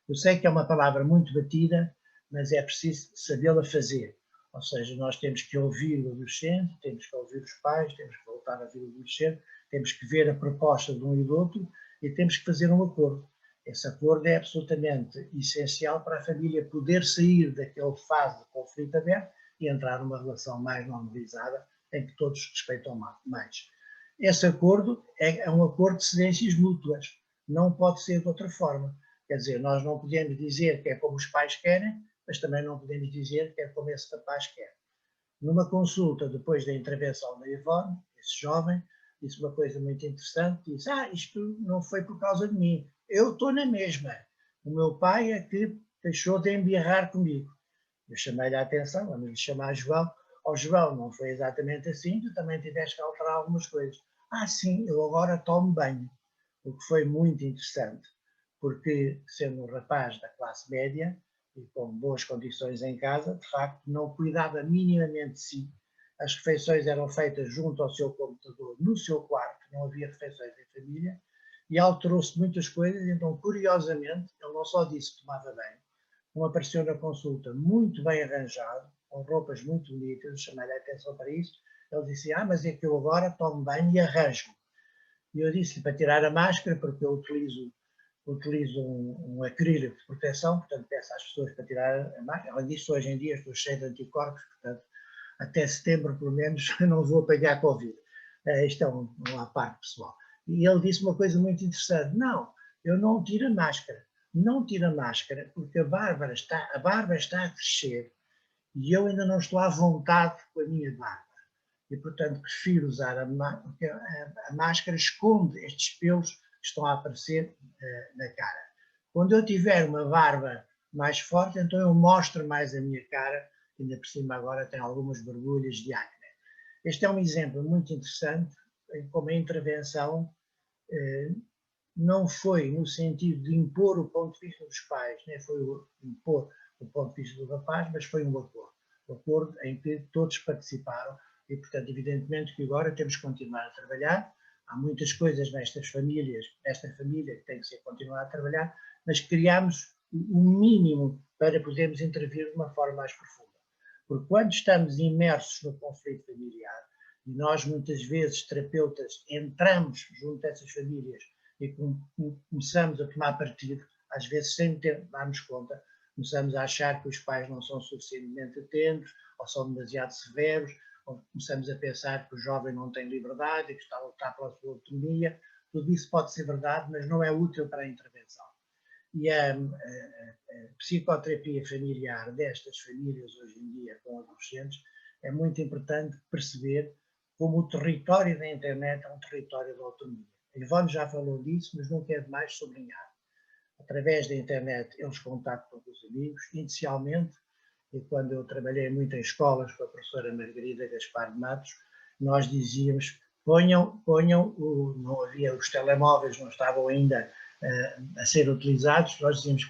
Eu sei que é uma palavra muito batida, mas é preciso sabê-la fazer. Ou seja, nós temos que ouvir o adolescente, temos que ouvir os pais, temos que voltar a ouvir o adolescente, temos que ver a proposta de um e do outro e temos que fazer um acordo. Esse acordo é absolutamente essencial para a família poder sair daquela fase de conflito aberto e entrar numa relação mais normalizada em que todos se respeitam mais. Esse acordo é um acordo de cedências mútuas, não pode ser de outra forma. Quer dizer, nós não podemos dizer que é como os pais querem, mas também não podemos dizer que é como esse rapaz quer. Numa consulta, depois da intervenção da Ivone, esse jovem disse uma coisa muito interessante, disse, isto não foi por causa de mim, eu estou na mesma. O meu pai é que deixou de embirrar comigo. Eu chamei-lhe a atenção, vamos lhe chamar João. João, não foi exatamente assim, tu também tiveste que alterar algumas coisas. Sim, eu agora tomo banho. O que foi muito interessante, porque sendo um rapaz da classe média, e com boas condições em casa, de facto, não cuidava minimamente de si. As refeições eram feitas junto ao seu computador, no seu quarto, não havia refeições em família, e alterou-se muitas coisas, então, curiosamente, ele não só disse que tomava bem, como apareceu na consulta muito bem arranjado, com roupas muito bonitas, chamei-lhe a atenção para isso, ele disse, mas é que eu agora tomo bem e arranjo-me. E eu disse-lhe para tirar a máscara, porque eu utilizo um acrílico de proteção, portanto peço às pessoas para tirar a máscara. Além disso, hoje em dia estou cheio de anticorpos, portanto até setembro pelo menos não vou apanhar Covid. Isto é uma parte pessoal. E ele disse uma coisa muito interessante, não, eu não tiro a máscara, não tiro a máscara porque a barba está a crescer e eu ainda não estou à vontade com a minha barba. E, portanto, prefiro usar a máscara, porque a máscara esconde estes pelos que estão a aparecer na cara. Quando eu tiver uma barba mais forte, então eu mostro mais a minha cara, ainda por cima agora tem algumas borbulhas de acne. Este é um exemplo muito interessante em como a intervenção não foi no sentido de impor o ponto de vista dos pais, nem foi impor o ponto de vista do rapaz, mas foi um acordo em que todos participaram e, portanto, evidentemente que agora temos que continuar a trabalhar. Há muitas coisas nesta família que tem que ser continuar a trabalhar, mas criamos o mínimo para podermos intervir de uma forma mais profunda. Porque quando estamos imersos no conflito familiar, e nós muitas vezes, terapeutas, entramos junto a essas famílias e começamos a tomar partido, às vezes sem darmos conta, começamos a achar que os pais não são suficientemente atentos, ou são demasiado severos, ou começamos a pensar que o jovem não tem liberdade e que está a lutar pela sua autonomia. Tudo isso pode ser verdade, mas não é útil para a intervenção. E a psicoterapia familiar destas famílias hoje em dia com adolescentes é muito importante perceber como o território da internet é um território de autonomia. A Ivone já falou disso, mas não quero mais sublinhar. Através da internet eles contactam com os amigos, inicialmente, e quando eu trabalhei muito em escolas com a professora Margarida Gaspar de Matos, nós dizíamos, não havia, os telemóveis não estavam ainda a ser utilizados, nós dizíamos,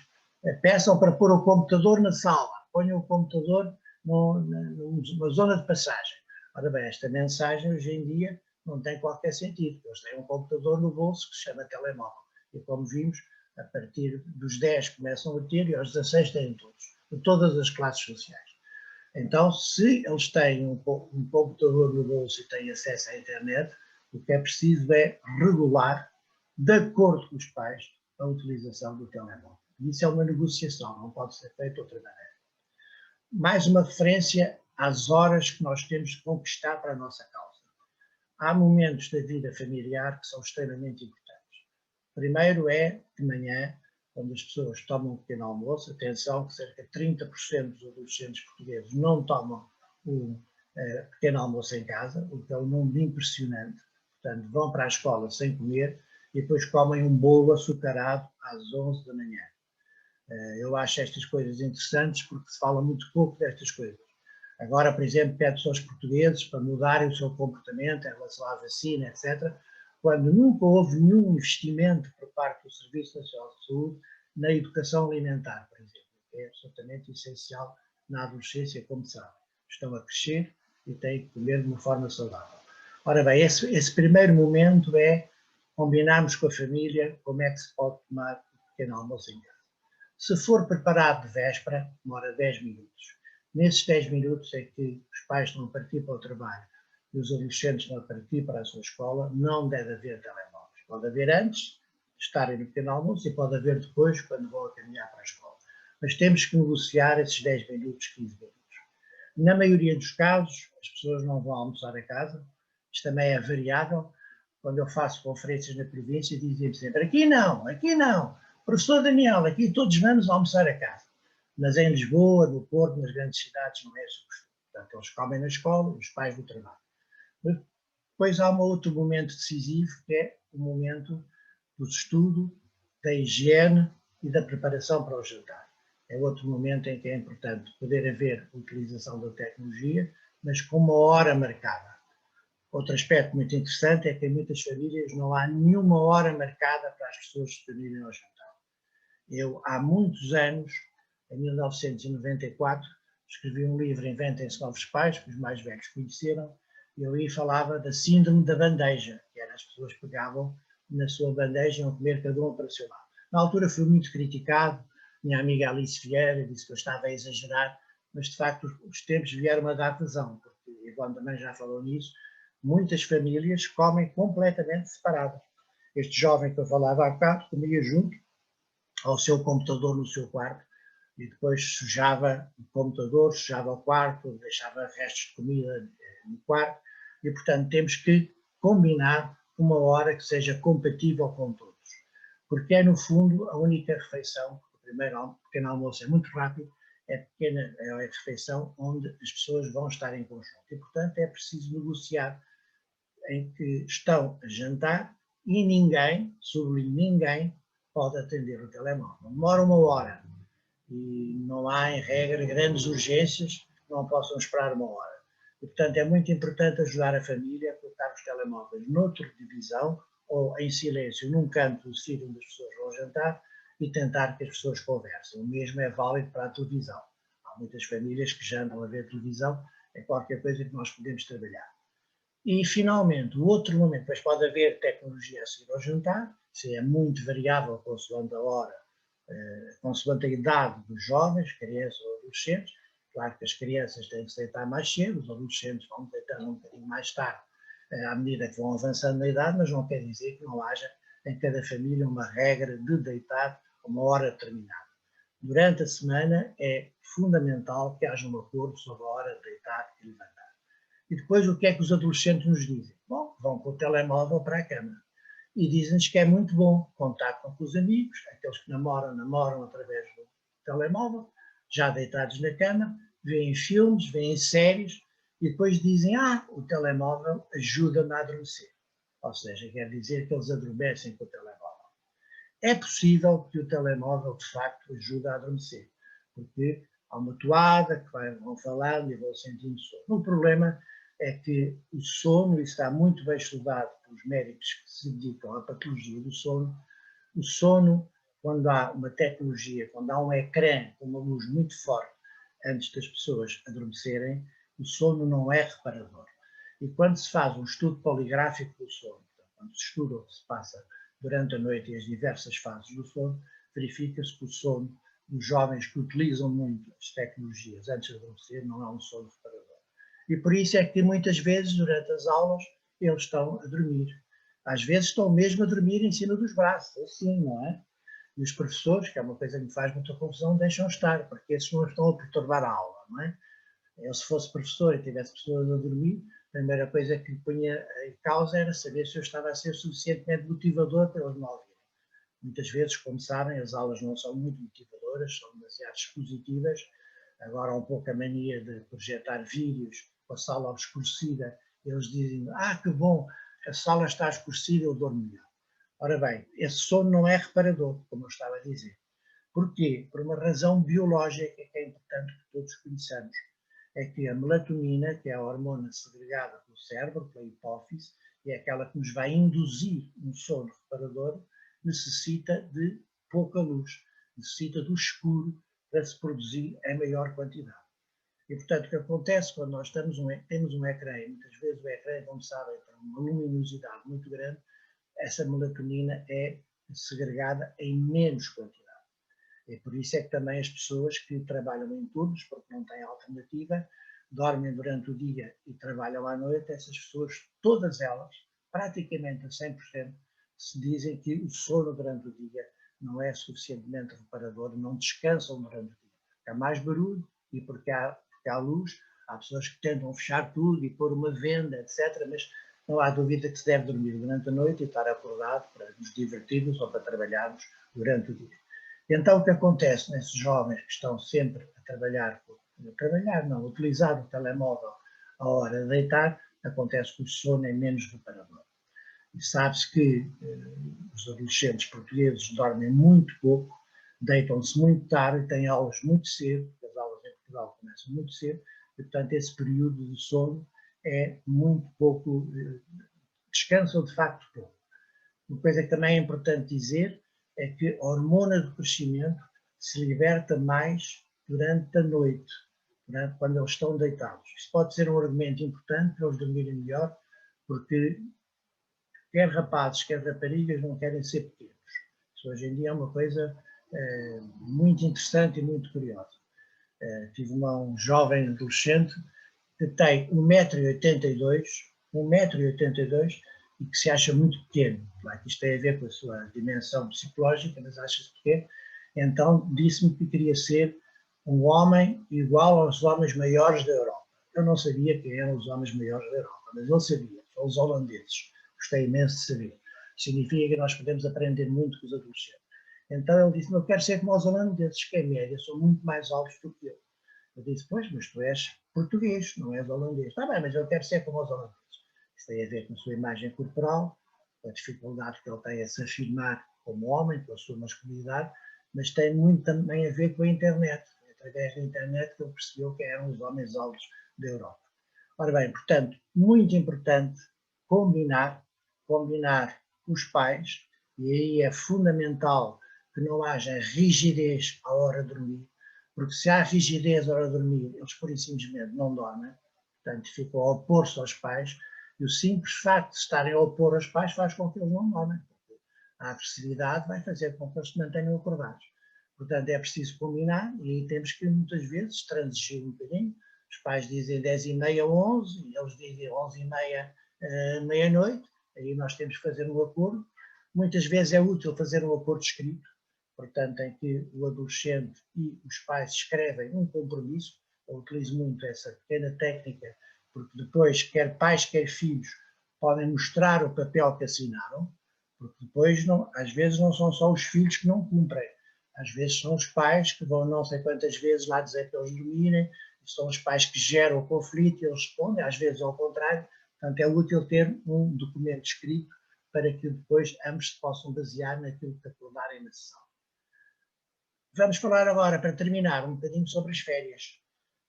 peçam para pôr o computador na sala, ponham o computador numa zona de passagem. Ora bem, esta mensagem hoje em dia não tem qualquer sentido, eles têm um computador no bolso que se chama telemóvel, e como vimos, a partir dos 10 começam a ter e aos 16 têm todos, de todas as classes sociais. Então, se eles têm um computador no bolso e têm acesso à internet, o que é preciso é regular, de acordo com os pais, a utilização do telemóvel. Isso é uma negociação, não pode ser feito de outra maneira. Mais uma referência às horas que nós temos de conquistar para a nossa causa. Há momentos da vida familiar que são extremamente importantes. Primeiro é de manhã, quando as pessoas tomam um pequeno almoço, atenção que cerca de 30% dos adolescentes portugueses não tomam um pequeno almoço em casa, o que é um número impressionante. Portanto, vão para a escola sem comer e depois comem um bolo açucarado às 11 da manhã. Eu acho estas coisas interessantes porque se fala muito pouco destas coisas. Agora, por exemplo, pede-se aos portugueses para mudarem o seu comportamento em relação à vacina, etc., quando nunca houve nenhum investimento por parte do Serviço Nacional de Saúde na educação alimentar, por exemplo, que é absolutamente essencial na adolescência, como sabem. Estão a crescer e têm que comer de uma forma saudável. Ora bem, esse primeiro momento é combinarmos com a família como é que se pode tomar um pequeno almoço em casa. Se for preparado de véspera, demora 10 minutos. Nesses 10 minutos é que os pais estão a partir para o trabalho e os adolescentes estão a partir para a sua escola, não deve haver telemóveis. Pode haver antes de estarem no pequeno almoço e pode haver depois, quando vão a caminhar para a escola. Mas temos que negociar esses 10 minutos, 15 minutos. Na maioria dos casos, as pessoas não vão almoçar a casa. Isto também é variável. Quando eu faço conferências na província, dizem-me sempre, aqui não. Professor Daniel, aqui todos vamos almoçar a casa. Mas em Lisboa, no Porto, nas grandes cidades, não é esse o costume. Portanto, eles comem na escola, os pais do trabalho. Depois há um outro momento decisivo, que é o momento do estudo, da higiene e da preparação para o jantar. É outro momento em que é importante poder haver utilização da tecnologia, mas com uma hora marcada. Outro aspecto muito interessante é que em muitas famílias não há nenhuma hora marcada para as pessoas se reunirem ao jantar. Eu, há muitos anos, em 1994, escrevi um livro, Inventem-se Novos Pais, que os mais velhos conheceram, e eu aí falava da síndrome da bandeja, que era as pessoas pegavam na sua bandeja e iam comer cada um para o seu lado. Na altura fui muito criticado, minha amiga Alice Vieira disse que eu estava a exagerar, mas de facto os tempos vieram a dar razão, porque o Ivone também já falou nisso, muitas famílias comem completamente separadas. Este jovem que eu falava há bocado comia junto ao seu computador no seu quarto e depois sujava o computador, sujava o quarto, deixava restos de comida no quarto e, portanto, temos que combinar uma hora que seja compatível com todos. Porque é, no fundo, a única refeição, o primeiro pequeno almoço é muito rápido, é a refeição onde as pessoas vão estar em conjunto. E, portanto, é preciso negociar em que estão a jantar e ninguém, sublinho ninguém, pode atender o telemóvel. Demora uma hora e não há, em regra, grandes urgências que não possam esperar uma hora. E, portanto, é muito importante ajudar a família a colocar os telemóveis noutra divisão ou em silêncio num canto do sítio onde as pessoas vão jantar e tentar que as pessoas conversem. O mesmo é válido para a televisão. Há muitas famílias que já andam a ver televisão, é qualquer coisa que nós podemos trabalhar. E, finalmente, o outro momento, depois pode haver tecnologia a seguir ao jantar, isso é muito variável consoante a hora, consoante a idade dos jovens, crianças ou adolescentes. Claro que as crianças têm que se deitar mais cedo, os adolescentes vão deitar um bocadinho mais tarde, à medida que vão avançando na idade, mas não quer dizer que não haja em cada família uma regra de deitar a uma hora determinada. Durante a semana é fundamental que haja um acordo sobre a hora de deitar e levantar. E depois o que é que os adolescentes nos dizem? Bom, vão com o telemóvel para a cama. E dizem-nos que é muito bom, contactam com os amigos, aqueles que namoram através do telemóvel, já deitados na cama, veem filmes, veem séries, e depois dizem, o telemóvel ajuda-me a adormecer. Ou seja, quer dizer que eles adormecem com o telemóvel. É possível que o telemóvel, de facto, ajude a adormecer, porque há uma toada que vão falando e vão sentindo sono. O problema é que o sono, e está muito bem estudado pelos médicos que se dedicam à patologia do sono, o sono, quando há uma tecnologia, quando há um ecrã com uma luz muito forte antes das pessoas adormecerem, o sono não é reparador. E quando se faz um estudo poligráfico do sono, quando se estuda o que se passa durante a noite e as diversas fases do sono, verifica-se que o sono dos jovens que utilizam muito as tecnologias antes de adormecer não é um sono reparador. E por isso é que muitas vezes, durante as aulas, eles estão a dormir. Às vezes estão mesmo a dormir em cima dos braços, assim, não é? E os professores, que é uma coisa que me faz muita confusão, deixam estar, porque esses não estão a perturbar a aula, não é? Eu, se fosse professor e tivesse pessoas a dormir, a primeira coisa que lhe punha em causa era saber se eu estava a ser suficientemente motivador para eles não ouvirem. Muitas vezes, como sabem, as aulas não são muito motivadoras, são demasiado expositivas. Agora há um pouco a mania de projetar vídeos com a sala obscurecida. Eles dizem, que bom, a sala está escurecida, eu dormo melhor. Ora bem, esse sono não é reparador, como eu estava a dizer. Porquê? Por uma razão biológica que é importante que todos conheçamos. É que a melatonina, que é a hormona segregada pelo cérebro, pela hipófise, e é aquela que nos vai induzir um sono reparador, necessita de pouca luz, necessita do escuro para se produzir em maior quantidade. E, portanto, o que acontece quando nós temos um ecrã, e muitas vezes o ecrã, como sabem, tem uma luminosidade muito grande, essa melatonina é segregada em menos quantidade. E por isso é que também as pessoas que trabalham em turnos, porque não têm alternativa, dormem durante o dia e trabalham à noite, essas pessoas, todas elas, praticamente a 100%, se dizem que o sono durante o dia não é suficientemente reparador, não descansam durante o dia. Há mais barulho e porque há luz, há pessoas que tentam fechar tudo e pôr uma venda, etc., mas não há dúvida que se deve dormir durante a noite e estar acordado para nos divertirmos ou para trabalharmos durante o dia. Então, o que acontece nesses jovens que estão sempre a utilizar o telemóvel à hora de deitar, acontece que o sono é menos reparador. E sabe-se que os adolescentes portugueses dormem muito pouco, deitam-se muito tarde e têm aulas muito cedo, porque as aulas em Portugal começam muito cedo, e, portanto, esse período de sono é muito pouco, descansam de facto pouco. Uma coisa que também é importante dizer é que a hormona do crescimento se liberta mais durante a noite, quando eles estão deitados. Isso pode ser um argumento importante para eles dormirem melhor, porque quer rapazes, quer raparigas não querem ser pequenos. Isso hoje em dia é uma coisa muito interessante e muito curiosa. Tive um jovem adolescente que tem 1,82 m e que se acha muito pequeno. Claro que isto tem a ver com a sua dimensão psicológica, mas acha-se pequeno. Então disse-me que queria ser um homem igual aos homens maiores da Europa. Eu não sabia quem eram os homens maiores da Europa, mas ele sabia, são os holandeses. Gostei imenso de saber. Significa que nós podemos aprender muito com os adolescentes. Então ele disse, eu quero ser como os holandeses, que em média são muito mais altos do que eu. Eu disse, pois, mas tu és português, não és holandês. Está bem, mas eu quero ser como os holandeses. Isso tem a ver com a sua imagem corporal, com a dificuldade que ele tem a se afirmar como homem, com a sua masculinidade, mas tem muito também a ver com a internet. Através da internet que ele percebeu que eram os homens altos da Europa. Ora bem, portanto, muito importante combinar os pais, e aí é fundamental que não haja rigidez à hora de dormir, porque se há rigidez à hora de dormir, eles pura e simplesmente não dormem, portanto ficam a opor-se aos pais, e o simples facto de estarem a opor aos pais faz com que eles não dormem. A agressividade vai fazer com que eles se mantenham acordados. Portanto, é preciso combinar, e aí temos que muitas vezes transigir um bocadinho. Os pais dizem 10h30, 11, e eles dizem 11h30, meia-noite, aí nós temos que fazer um acordo. Muitas vezes é útil fazer um acordo escrito, portanto, em que o adolescente e os pais escrevem um compromisso. Eu utilizo muito essa pequena técnica, porque depois, quer pais, quer filhos, podem mostrar o papel que assinaram, porque depois, às vezes, não são só os filhos que não cumprem. Às vezes são os pais que vão não sei quantas vezes lá dizer que eles dormirem, são os pais que geram o conflito e eles respondem, às vezes ao contrário. Portanto, é útil ter um documento escrito para que depois ambos se possam basear naquilo que acordarem na sessão. Vamos falar agora, para terminar, um bocadinho sobre as férias.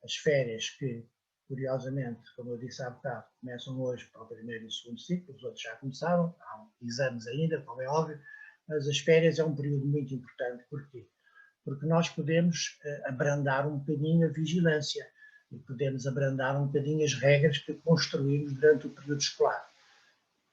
As férias que, curiosamente, como eu disse há bocado, começam hoje para o primeiro e o segundo ciclo, os outros já começaram, há exames ainda, como é óbvio, mas as férias é um período muito importante. Porquê? Porque nós podemos abrandar um bocadinho a vigilância e podemos abrandar um bocadinho as regras que construímos durante o período escolar.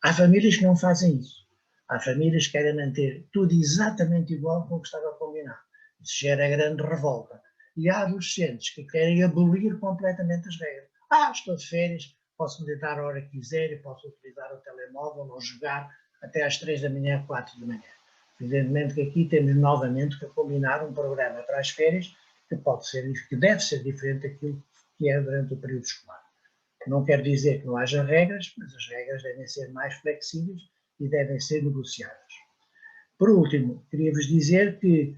Há famílias que não fazem isso. Há famílias que querem manter tudo exatamente igual como estava combinado. Isso gera grande revolta. E há adolescentes que querem abolir completamente as regras. Estou de férias, posso me deitar a hora que quiser e posso utilizar o telemóvel ou jogar até às 3 da manhã, 4 da manhã. Evidentemente que aqui temos novamente que combinar um programa para as férias que deve ser diferente daquilo que é durante o período escolar. Não quer dizer que não haja regras, mas as regras devem ser mais flexíveis e devem ser negociadas. Por último, queria-vos dizer que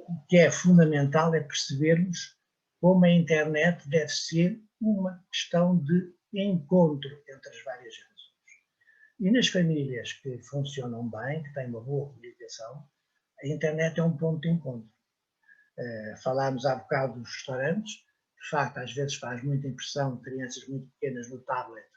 o que é fundamental é percebermos como a internet deve ser uma questão de encontro entre as várias gerações. E nas famílias que funcionam bem, que têm uma boa comunicação, a internet é um ponto de encontro. Falámos há bocado dos restaurantes, de facto às vezes faz muita impressão crianças muito pequenas no tablet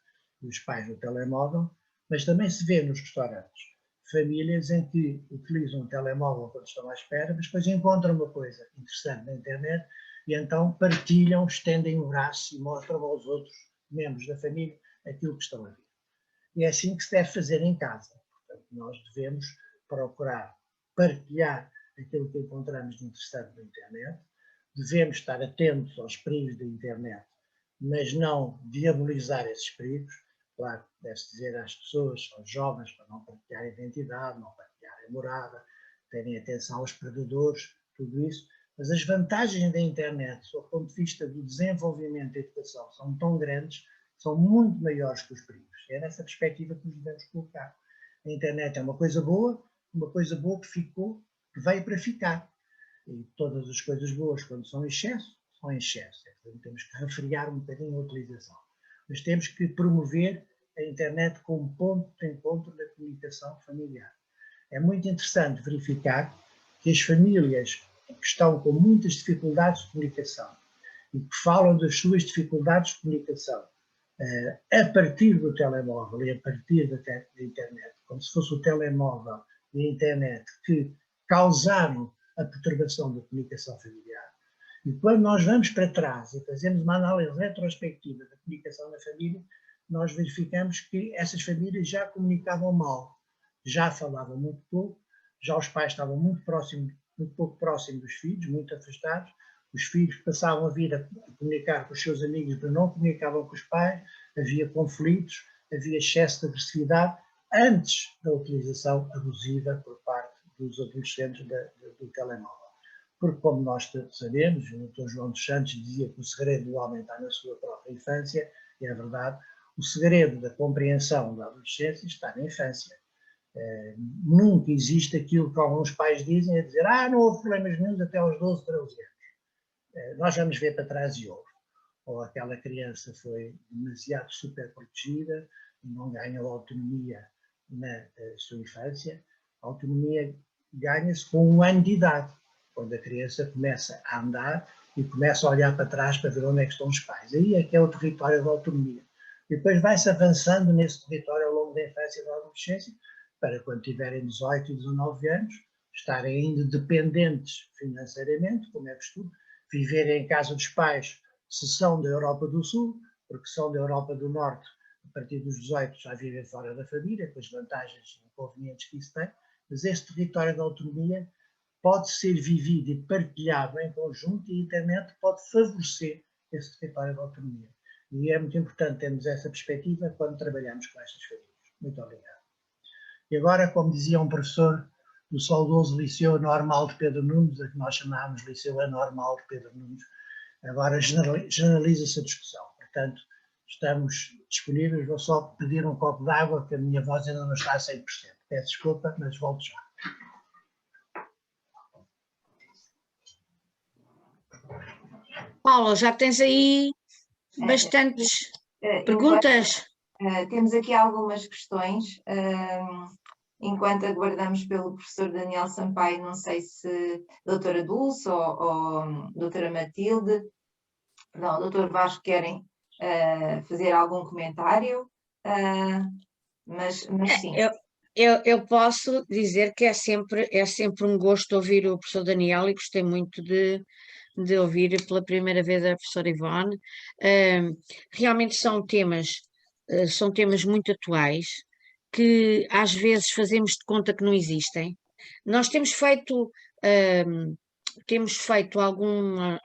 e os pais no telemóvel, mas também se vê nos restaurantes famílias em que utilizam o telemóvel quando estão à espera, mas depois encontram uma coisa interessante na internet e então partilham, estendem o braço e mostram aos outros membros da família aquilo que estão a ver. E é assim que se deve fazer em casa. Portanto, nós devemos procurar partilhar aquilo que encontramos de interessante na internet, devemos estar atentos aos perigos da internet, mas não diabolizar esses perigos. Claro, deve-se dizer às pessoas, aos jovens, para não partilhar a identidade, não partilhar a morada, terem atenção aos predadores, tudo isso. Mas as vantagens da internet, sob o ponto de vista do desenvolvimento da educação, são tão grandes, são muito maiores que os perigos. É nessa perspectiva que nos devemos colocar. A internet é uma coisa boa que ficou, que veio para ficar. E todas as coisas boas, quando são em excesso, são em excesso. Então, temos que refriar um bocadinho a utilização. Mas temos que promover a internet como ponto de encontro da comunicação familiar. É muito interessante verificar que as famílias que estão com muitas dificuldades de comunicação e que falam das suas dificuldades de comunicação a partir do telemóvel e a partir da internet, como se fosse o telemóvel e a internet que causaram a perturbação da comunicação familiar. E quando nós vamos para trás e fazemos uma análise retrospectiva da comunicação na família, nós verificamos que essas famílias já comunicavam mal, já falavam muito pouco, já os pais estavam muito pouco próximos dos filhos, muito afastados, os filhos passavam a vir a comunicar com os seus amigos, mas não comunicavam com os pais, havia conflitos, havia excesso de agressividade antes da utilização abusiva por parte dos adolescentes do telemóvel. Porque, como nós sabemos, o Dr. João dos Santos dizia que o segredo do homem está na sua própria infância, e é verdade, o segredo da compreensão da adolescência está na infância. Nunca existe aquilo que alguns pais dizem, a dizer, não houve problemas nenhums até aos 12, 13 anos. Nós vamos ver para trás e houve. Ou aquela criança foi demasiado super protegida, não ganhou autonomia na sua infância. A autonomia ganha-se com 1 ano de idade, quando a criança começa a andar e começa a olhar para trás para ver onde é que estão os pais. Aí é que é o território da autonomia. E depois vai-se avançando nesse território ao longo da infância e da adolescência, para quando tiverem 18 e 19 anos, estarem ainda dependentes financeiramente, como é costume, viverem em casa dos pais, se são da Europa do Sul, porque são da Europa do Norte, a partir dos 18 já vivem fora da família, com as vantagens e inconvenientes que isso tem, mas este território da autonomia pode ser vivido e partilhado em conjunto e a internet pode favorecer esse território da autonomia. E é muito importante termos essa perspectiva quando trabalhamos com estas famílias. Muito obrigado. E agora, como dizia um professor do saudoso Liceu Normal de Pedro Nunes, a que nós chamávamos Liceu Anormal de Pedro Nunes, agora generaliza-se a discussão. Portanto, estamos disponíveis. Vou só pedir um copo de água, que a minha voz ainda não está a 100%. Peço desculpa, mas volto já.
Paula, já tens aí bastantes perguntas?
Temos aqui algumas questões. Enquanto aguardamos pelo professor Daniel Sampaio, não sei se doutora Dulce ou doutora Matilde, perdão, doutor Vasco querem fazer algum comentário, mas sim.
Eu posso dizer que é sempre um gosto ouvir o professor Daniel e gostei muito de ouvir pela primeira vez a professora Ivone. Realmente são temas muito atuais que às vezes fazemos de conta que não existem. Nós temos feito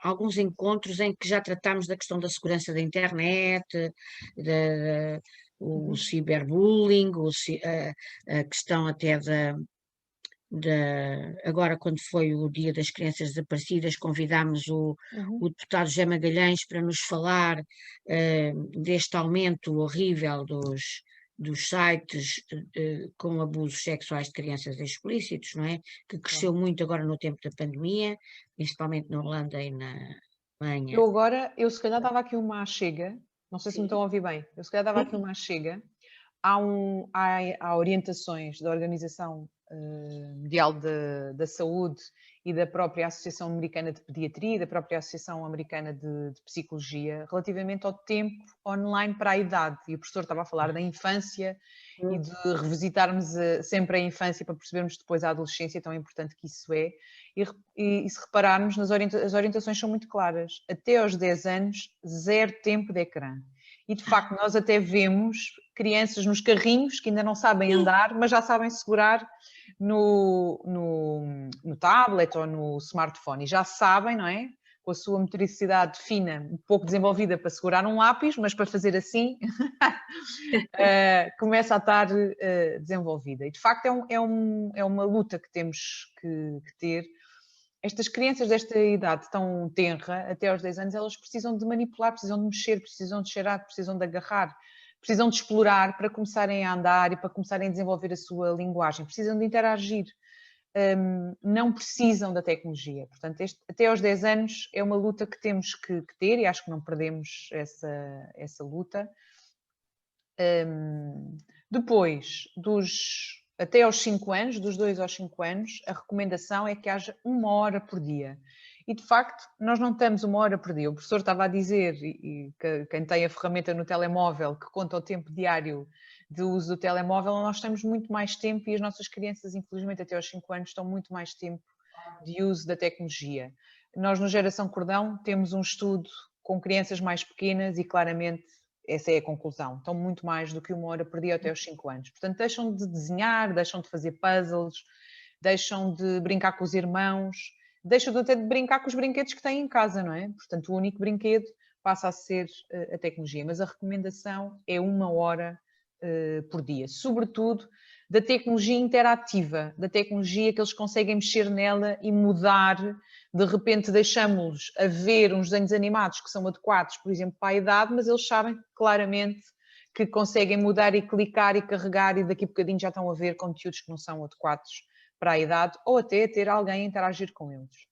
alguns encontros em que já tratámos da questão da segurança da internet, o ciberbullying, a questão até agora, quando foi o Dia das Crianças Desaparecidas, convidámos o deputado José Magalhães para nos falar deste aumento horrível dos sites com abusos sexuais de crianças explícitos, não é? Que cresceu muito agora no tempo da pandemia, principalmente na Holanda e na Alemanha.
Eu se calhar dava aqui uma chega, não sei se me estão a ouvir bem, eu se calhar dava aqui uma chega. Há orientações da Organização Mundial da Saúde e da própria Associação Americana de Pediatria e da própria Associação Americana de Psicologia relativamente ao tempo online para a idade. E o professor estava a falar da infância e de revisitarmos sempre a infância para percebermos depois a adolescência, tão importante que isso é. E se repararmos, as orientações são muito claras. Até aos 10 anos, 0 tempo de ecrã. E, de facto, nós até vemos crianças nos carrinhos que ainda não sabem andar, mas já sabem segurar no tablet ou no smartphone. E já sabem, não é? Com a sua motricidade fina, um pouco desenvolvida para segurar um lápis, mas para fazer assim, começa a estar desenvolvida. E, de facto, é uma luta que temos que ter. Estas crianças desta idade tão tenra, até aos 10 anos, elas precisam de manipular, precisam de mexer, precisam de cheirar, precisam de agarrar, precisam de explorar para começarem a andar e para começarem a desenvolver a sua linguagem, precisam de interagir, não precisam da tecnologia. Portanto, até aos 10 anos é uma luta que temos que ter e acho que não perdemos essa luta. Depois até aos 5 anos, dos 2 aos 5 anos, a recomendação é que haja 1 hora por dia. E, de facto, nós não temos 1 hora por dia. O professor estava a dizer, e quem tem a ferramenta no telemóvel que conta o tempo diário de uso do telemóvel, nós temos muito mais tempo e as nossas crianças, infelizmente, até aos 5 anos, estão muito mais tempo de uso da tecnologia. Nós no Geração Cordão temos um estudo com crianças mais pequenas e claramente essa é a conclusão. Estão muito mais do que 1 hora por dia até aos 5 anos. Portanto, deixam de desenhar, deixam de fazer puzzles, deixam de brincar com os irmãos, deixam até de brincar com os brinquedos que têm em casa, não é? Portanto, o único brinquedo passa a ser a tecnologia. Mas a recomendação é 1 hora por dia. Sobretudo da tecnologia interativa, da tecnologia que eles conseguem mexer nela e mudar. De repente deixamos-los a ver uns desenhos animados que são adequados, por exemplo, para a idade, mas eles sabem claramente que conseguem mudar e clicar e carregar e daqui a bocadinho já estão a ver conteúdos que não são adequados para a idade ou até a ter alguém a interagir com eles.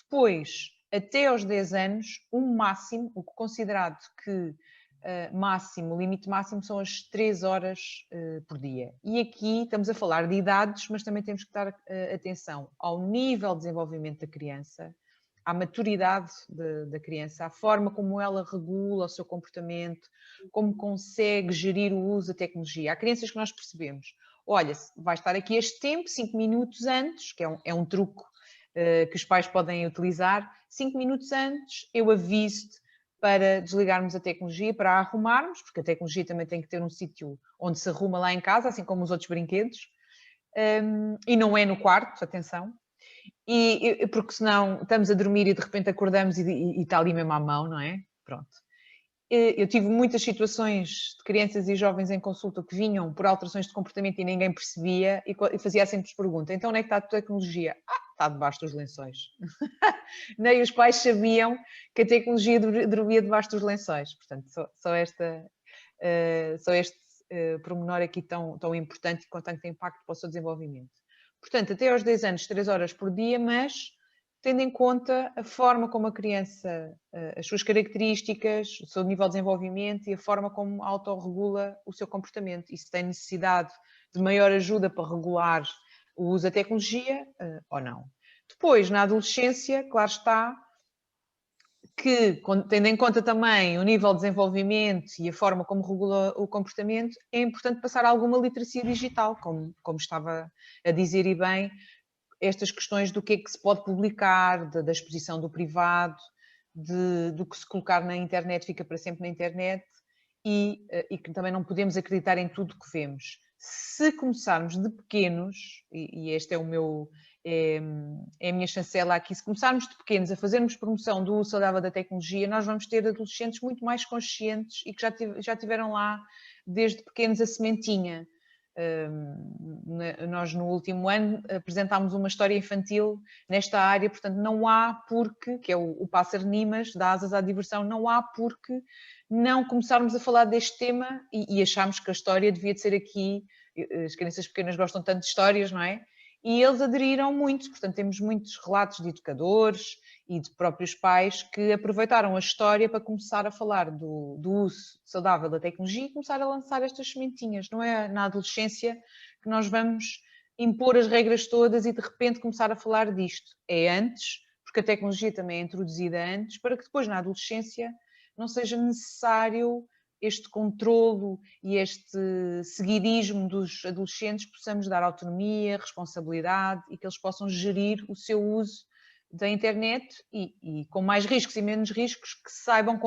Depois, até aos 10 anos, máximo, o considerado que máximo, o limite máximo são as 3 horas por dia. E aqui estamos a falar de idades, mas também temos que dar atenção ao nível de desenvolvimento da criança, à maturidade da criança, à forma como ela regula o seu comportamento, como consegue gerir o uso da tecnologia. Há crianças que nós percebemos, olha, vai estar aqui este tempo, 5 minutos antes, que é um truque que os pais podem utilizar, 5 minutos antes eu aviso-te para desligarmos a tecnologia, para a arrumarmos, porque a tecnologia também tem que ter um sítio onde se arruma lá em casa, assim como os outros brinquedos, e não é no quarto, atenção, porque senão estamos a dormir e de repente acordamos e está ali mesmo à mão, não é? Pronto. Eu tive muitas situações de crianças e jovens em consulta que vinham por alterações de comportamento e ninguém percebia e fazia a simples pergunta, então onde é que está a tecnologia? Está debaixo dos lençóis. Nem os pais sabiam que a tecnologia dormia debaixo dos lençóis. Portanto, só este pormenor aqui tão importante e com tanto impacto para o seu desenvolvimento. Portanto, até aos 10 anos, 3 horas por dia, mas tendo em conta a forma como a criança, as suas características, o seu nível de desenvolvimento e a forma como autorregula o seu comportamento. E se tem necessidade de maior ajuda para regular o uso da tecnologia ou não. Depois, na adolescência, claro está, que tendo em conta também o nível de desenvolvimento e a forma como regula o comportamento, é importante passar alguma literacia digital, como estava a dizer e bem, estas questões do que é que se pode publicar, da exposição do privado, do que se colocar na internet fica para sempre na internet e que também não podemos acreditar em tudo que vemos. Se começarmos de pequenos, e este é o meu... É a minha chancela aqui, se começarmos de pequenos a fazermos promoção do uso saudável da tecnologia, nós vamos ter adolescentes muito mais conscientes e que já tiveram lá desde pequenos a sementinha. Nós no último ano apresentámos uma história infantil nesta área, portanto não há porque, que é o Pássaro Nimas, dá asas à diversão, não há porque não começarmos a falar deste tema e acharmos que a história devia de ser aqui, as crianças pequenas gostam tanto de histórias, não é? E eles aderiram muito, portanto temos muitos relatos de educadores e de próprios pais que aproveitaram a história para começar a falar do uso saudável da tecnologia e começar a lançar estas sementinhas. Não é na adolescência que nós vamos impor as regras todas e de repente começar a falar disto. É antes, porque a tecnologia também é introduzida antes, para que depois na adolescência não seja necessário este controlo e este seguidismo dos adolescentes, possamos dar autonomia, responsabilidade e que eles possam gerir o seu uso da internet e com mais riscos e menos riscos, que saibam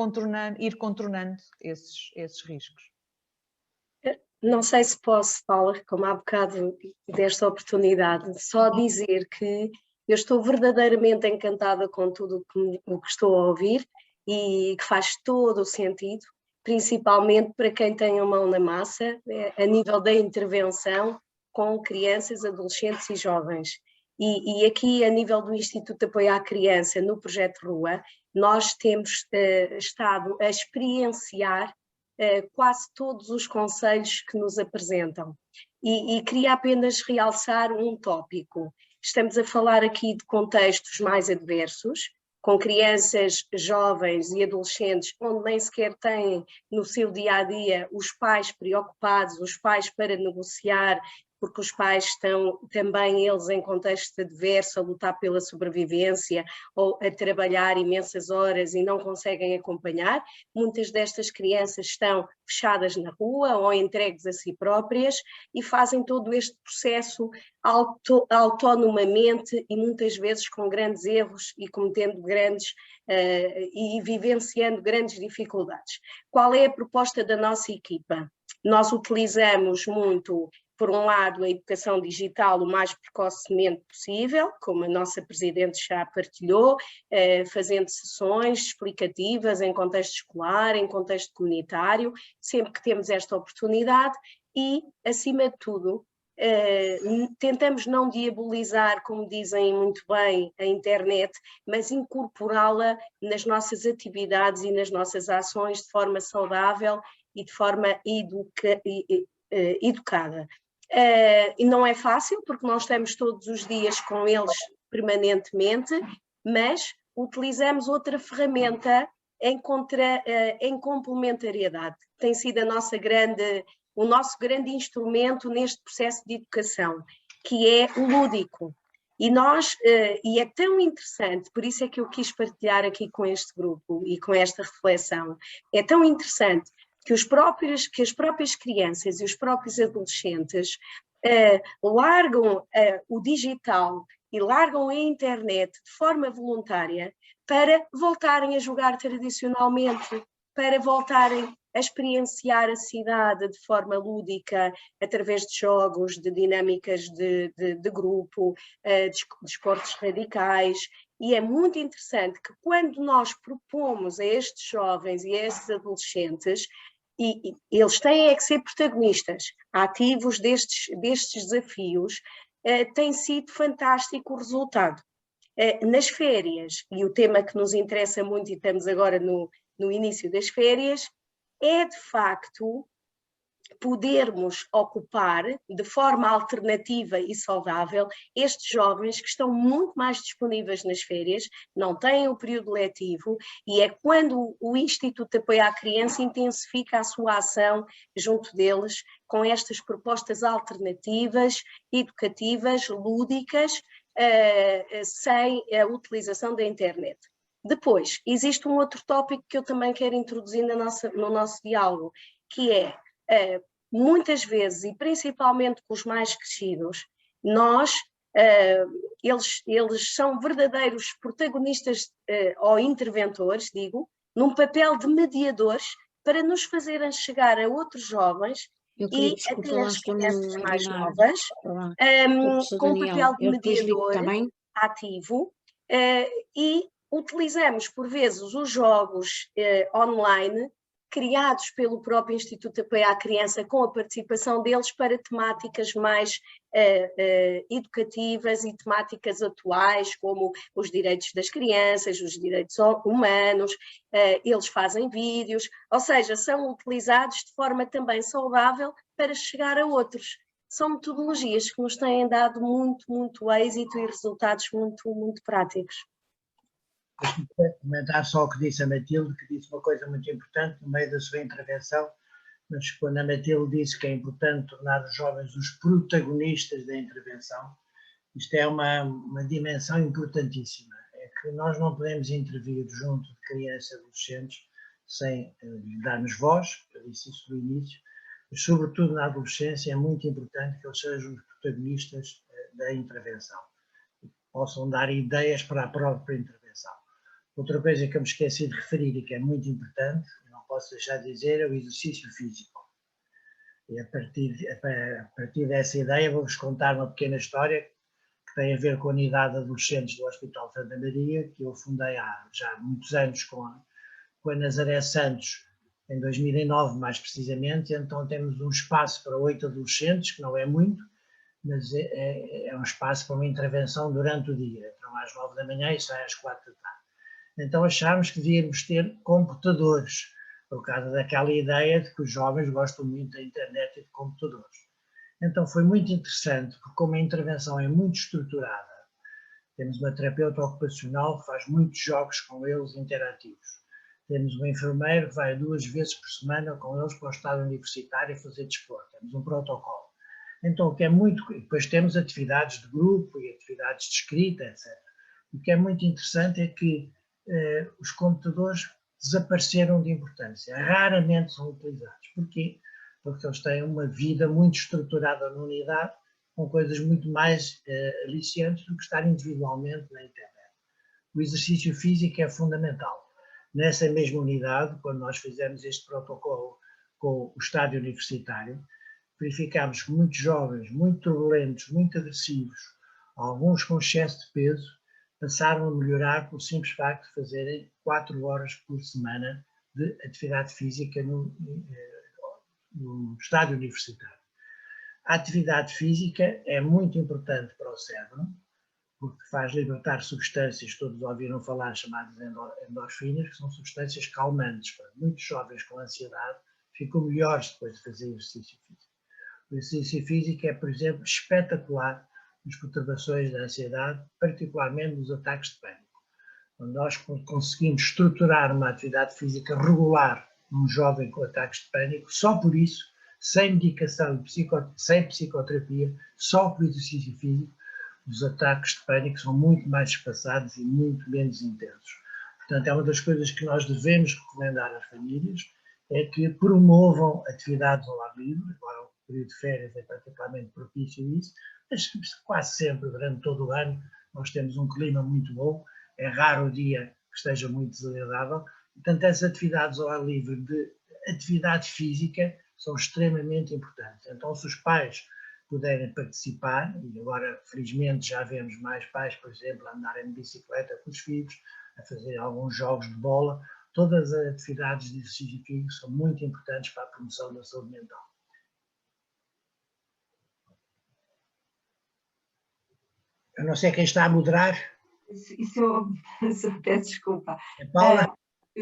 ir contornando esses riscos.
Não sei se posso, Paula, como há bocado desta oportunidade, só dizer que eu estou verdadeiramente encantada com tudo o que estou a ouvir e que faz todo o sentido, principalmente para quem tem a mão na massa, a nível da intervenção com crianças, adolescentes e jovens. E aqui, a nível do Instituto de Apoio à Criança, no Projeto Rua, nós temos estado a experienciar quase todos os conselhos que nos apresentam. E queria apenas realçar um tópico. Estamos a falar aqui de contextos mais adversos, com crianças, jovens e adolescentes, onde nem sequer têm no seu dia-a-dia os pais preocupados, os pais para negociar porque os pais estão também eles em contexto adverso a lutar pela sobrevivência ou a trabalhar imensas horas e não conseguem acompanhar. Muitas destas crianças estão fechadas na rua ou entregues a si próprias e fazem todo este processo autonomamente e muitas vezes com grandes erros e cometendo grandes e vivenciando grandes dificuldades. Qual é a proposta da nossa equipa? Nós utilizamos muito, por um lado, a educação digital o mais precocemente possível, como a nossa Presidente já partilhou, fazendo sessões explicativas em contexto escolar, em contexto comunitário, sempre que temos esta oportunidade e, acima de tudo, tentamos não diabolizar, como dizem muito bem, a internet, mas incorporá-la nas nossas atividades e nas nossas ações de forma saudável e de forma educada. E não é fácil, porque nós estamos todos os dias com eles permanentemente, mas utilizamos outra ferramenta em complementariedade. Tem sido o nosso grande instrumento neste processo de educação, que é o lúdico. E é tão interessante, por isso é que eu quis partilhar aqui com este grupo e com esta reflexão, é tão interessante que as próprias crianças e os próprios adolescentes largam o digital e largam a internet de forma voluntária para voltarem a jogar tradicionalmente, para voltarem a experienciar a cidade de forma lúdica, através de jogos, de dinâmicas de grupo, de esportes radicais. E é muito interessante que quando nós propomos a estes jovens e a estes adolescentes, e eles têm que ser protagonistas, ativos destes desafios, tem sido fantástico o resultado. Nas férias, e o tema que nos interessa muito, e estamos agora no início das férias, é de facto podermos ocupar de forma alternativa e saudável estes jovens que estão muito mais disponíveis nas férias, não têm o período letivo, e é quando o Instituto de Apoio à Criança intensifica a sua ação junto deles com estas propostas alternativas, educativas, lúdicas, sem a utilização da internet. Depois, existe um outro tópico que eu também quero introduzir no nosso diálogo, que é, muitas vezes, e principalmente com os mais crescidos, eles são verdadeiros protagonistas ou interventores, digo, num papel de mediadores para nos fazerem chegar a outros jovens e até as crianças mais novas, com um papel de mediador ativo, e utilizamos, por vezes, os jogos online criados pelo próprio Instituto de Apoio à Criança com a participação deles para temáticas mais educativas e temáticas atuais, como os direitos das crianças, os direitos humanos, eles fazem vídeos, ou seja, são utilizados de forma também saudável para chegar a outros. São metodologias que nos têm dado muito êxito e resultados muito práticos.
Deixe-me comentar só o que disse a Matilde, que disse uma coisa muito importante no meio da sua intervenção, mas quando a Matilde disse que é importante tornar os jovens os protagonistas da intervenção, isto é uma dimensão importantíssima, é que nós não podemos intervir junto de crianças e adolescentes sem lhe darmos voz, eu disse isso no início, mas sobretudo na adolescência é muito importante que eles sejam os protagonistas da intervenção, e possam dar ideias para a própria intervenção. Outra coisa que eu me esqueci de referir e que é muito importante, não posso deixar de dizer, é o exercício físico. E a partir dessa ideia vou-vos contar uma pequena história que tem a ver com a unidade de adolescentes do Hospital Santa Maria, que eu fundei há já muitos anos com a Nazaré Santos, em 2009 mais precisamente. Então temos um espaço para 8 adolescentes, que não é muito, mas é um espaço para uma intervenção durante o dia. Entram às 9 da manhã e saem às 4 da tarde. Então achámos que devíamos ter computadores, por causa daquela ideia de que os jovens gostam muito da internet e de computadores. Então foi muito interessante, porque como a intervenção é muito estruturada, temos uma terapeuta ocupacional que faz muitos jogos com eles interativos. Temos um enfermeiro que vai 2 vezes por semana com eles para o estado universitário fazer desporto. Temos um protocolo. Então, o que é muito... Depois temos atividades de grupo e atividades de escrita, etc. O que é muito interessante é que os computadores desapareceram de importância, raramente são utilizados. Porquê? Porque eles têm uma vida muito estruturada na unidade, com coisas muito mais aliciantes do que estar individualmente na internet. O exercício físico é fundamental. Nessa mesma unidade, quando nós fizemos este protocolo com o estádio universitário, verificámos que muitos jovens, muito turbulentos, muito agressivos, alguns com excesso de peso, passaram a melhorar pelo simples facto de fazerem 4 horas por semana de atividade física no estádio universitário. A atividade física é muito importante para o cérebro, porque faz libertar substâncias, todos ouviram falar, chamadas endorfinas, que são substâncias calmantes. Muitos jovens com ansiedade ficam melhores depois de fazer exercício físico. O exercício físico é, por exemplo, espetacular nas perturbações da ansiedade, particularmente nos ataques de pânico. Quando nós conseguimos estruturar uma atividade física regular num jovem com ataques de pânico, só por isso, sem medicação, sem psicoterapia, só por exercício físico, os ataques de pânico são muito mais espaçados e muito menos intensos. Portanto, é uma das coisas que nós devemos recomendar às famílias, é que promovam atividades ao ar livre. Agora o período de férias é particularmente propício a isso, mas quase sempre, durante todo o ano, nós temos um clima muito bom, é raro o dia que esteja muito desagradável. Portanto, essas atividades ao ar livre de atividade física são extremamente importantes. Então, se os pais puderem participar, e agora felizmente já vemos mais pais, por exemplo, a andarem de bicicleta com os filhos, a fazer alguns jogos de bola, todas as atividades de exercício físico são muito importantes para a promoção da saúde mental. Eu não sei quem está a moderar.
Isso eu peço desculpa.
É Paula?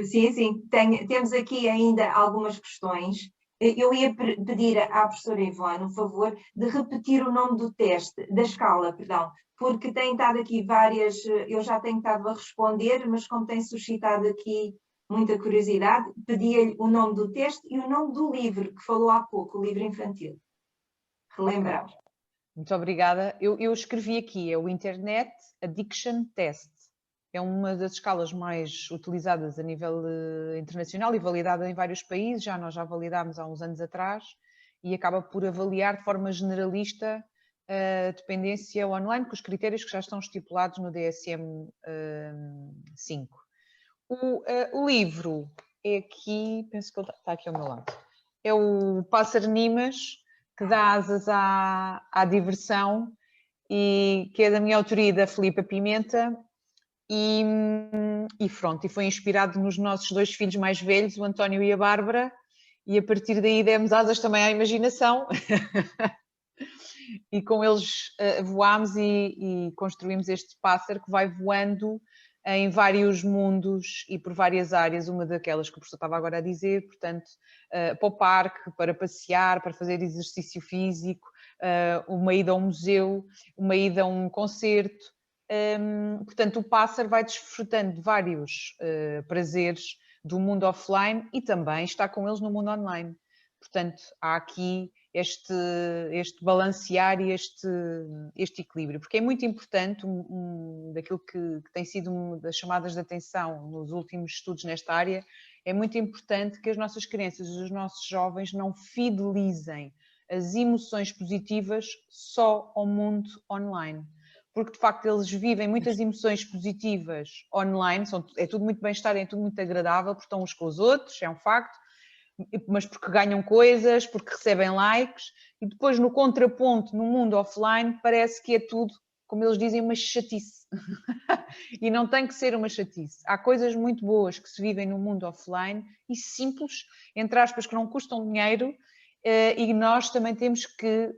Sim, temos aqui ainda algumas questões. Eu ia pedir à professora Ivone o favor de repetir o nome do teste, da escala, perdão, porque tem estado aqui várias, eu já tenho estado a responder, mas como tem suscitado aqui muita curiosidade, pedi-lhe o nome do teste e o nome do livro, que falou há pouco, o livro infantil. Relembrar.
Muito obrigada. Eu escrevi aqui, é o Internet Addiction Test. É uma das escalas mais utilizadas a nível internacional e validada em vários países. Nós já validámos há uns anos atrás e acaba por avaliar de forma generalista a dependência online com os critérios que já estão estipulados no DSM-5. O livro é aqui, penso que ele está aqui ao meu lado. É o Pássaro Nimas, que dá asas à diversão, e que é da minha autoria, da Filipa Pimenta. E pronto, e foi inspirado nos nossos 2 filhos mais velhos, o António e a Bárbara, e a partir daí demos asas também à imaginação e com eles voámos e construímos este pássaro que vai voando em vários mundos e por várias áreas, uma daquelas que o professor estava agora a dizer, portanto, para o parque, para passear, para fazer exercício físico, uma ida a um museu, uma ida a um concerto. Portanto, o pássaro vai desfrutando de vários prazeres do mundo offline e também está com eles no mundo online. Portanto, há aqui este balancear e este equilíbrio, porque é muito importante, daquilo que tem sido uma das chamadas de atenção nos últimos estudos nesta área, é muito importante que as nossas crianças e os nossos jovens não fidelizem as emoções positivas só ao mundo online. Porque, de facto, eles vivem muitas emoções positivas online, é tudo muito bem-estar, é tudo muito agradável, porque estão uns com os outros, é um facto, mas porque ganham coisas, porque recebem likes, e depois no contraponto, no mundo offline, parece que é tudo, como eles dizem, uma chatice. E não tem que ser uma chatice. Há coisas muito boas que se vivem no mundo offline e simples, entre aspas, que não custam dinheiro, e nós também temos que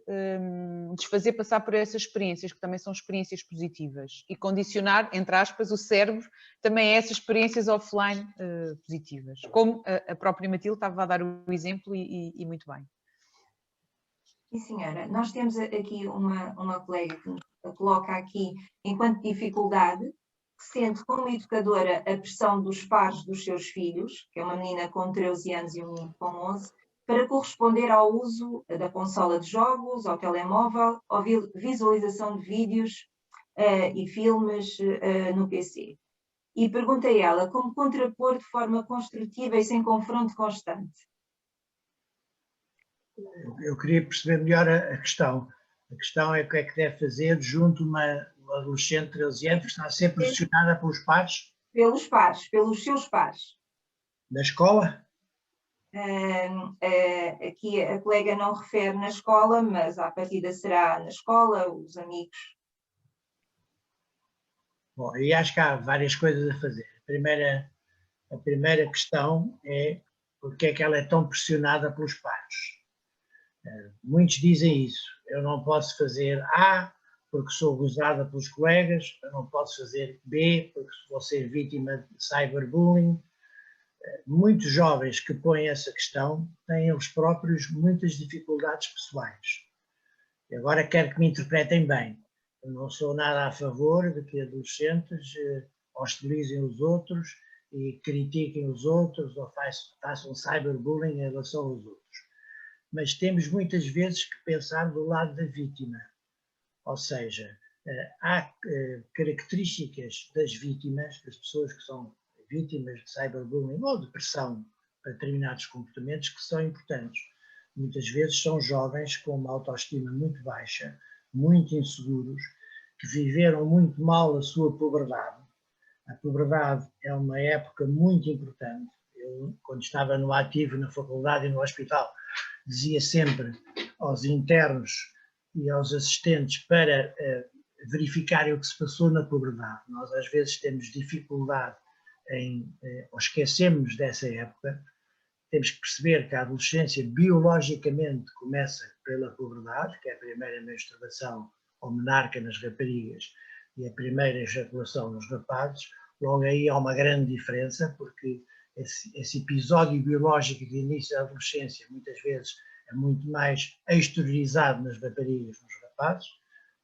desfazer passar por essas experiências, que também são experiências positivas, e condicionar, entre aspas, o cérebro também a essas experiências offline positivas, como a própria Matilde estava a dar o exemplo e muito bem.
Sim, senhora. Nós temos aqui uma colega que nos coloca aqui, enquanto dificuldade, que sente como educadora a pressão dos pares dos seus filhos, que é uma menina com 13 anos e um menino com 11, para corresponder ao uso da consola de jogos, ao telemóvel, ou visualização de vídeos e filmes no PC. E pergunta a ela como contrapor de forma construtiva e sem confronto constante.
Eu queria perceber melhor a questão. A questão é o que é que deve fazer junto a uma adolescente de 13 anos que está a ser pressionada pelos pares?
Pelos pares, pelos seus pares.
Na escola?
Aqui a colega não refere na escola, mas à partida será na escola, os amigos.
Bom, e acho que há várias coisas a fazer. A primeira questão é porque é que ela é tão pressionada pelos pares. Muitos dizem isso. Eu não posso fazer A porque sou gozada pelos colegas, eu não posso fazer B porque vou ser vítima de cyberbullying. Muitos jovens que põem essa questão têm eles próprios muitas dificuldades pessoais. E agora quero que me interpretem bem. Eu não sou nada a favor de que adolescentes hostilizem os outros e critiquem os outros ou façam cyberbullying em relação aos outros. Mas temos muitas vezes que pensar do lado da vítima. Ou seja, há características das vítimas, das pessoas que são vítimas de cyberbullying ou de pressão para determinados comportamentos que são importantes. Muitas vezes são jovens com uma autoestima muito baixa, muito inseguros, que viveram muito mal a sua puberdade. A puberdade é uma época muito importante. Eu, quando estava no ativo, na faculdade e no hospital, dizia sempre aos internos e aos assistentes para verificarem o que se passou na puberdade. Nós às vezes temos dificuldade ou esquecemos dessa época. Temos que perceber que a adolescência biologicamente começa pela puberdade, que é a primeira menstruação ou menarca nas raparigas e a primeira ejaculação nos rapazes. Logo aí há uma grande diferença, porque esse episódio biológico de início da adolescência muitas vezes é muito mais exteriorizado nas raparigas nos rapazes.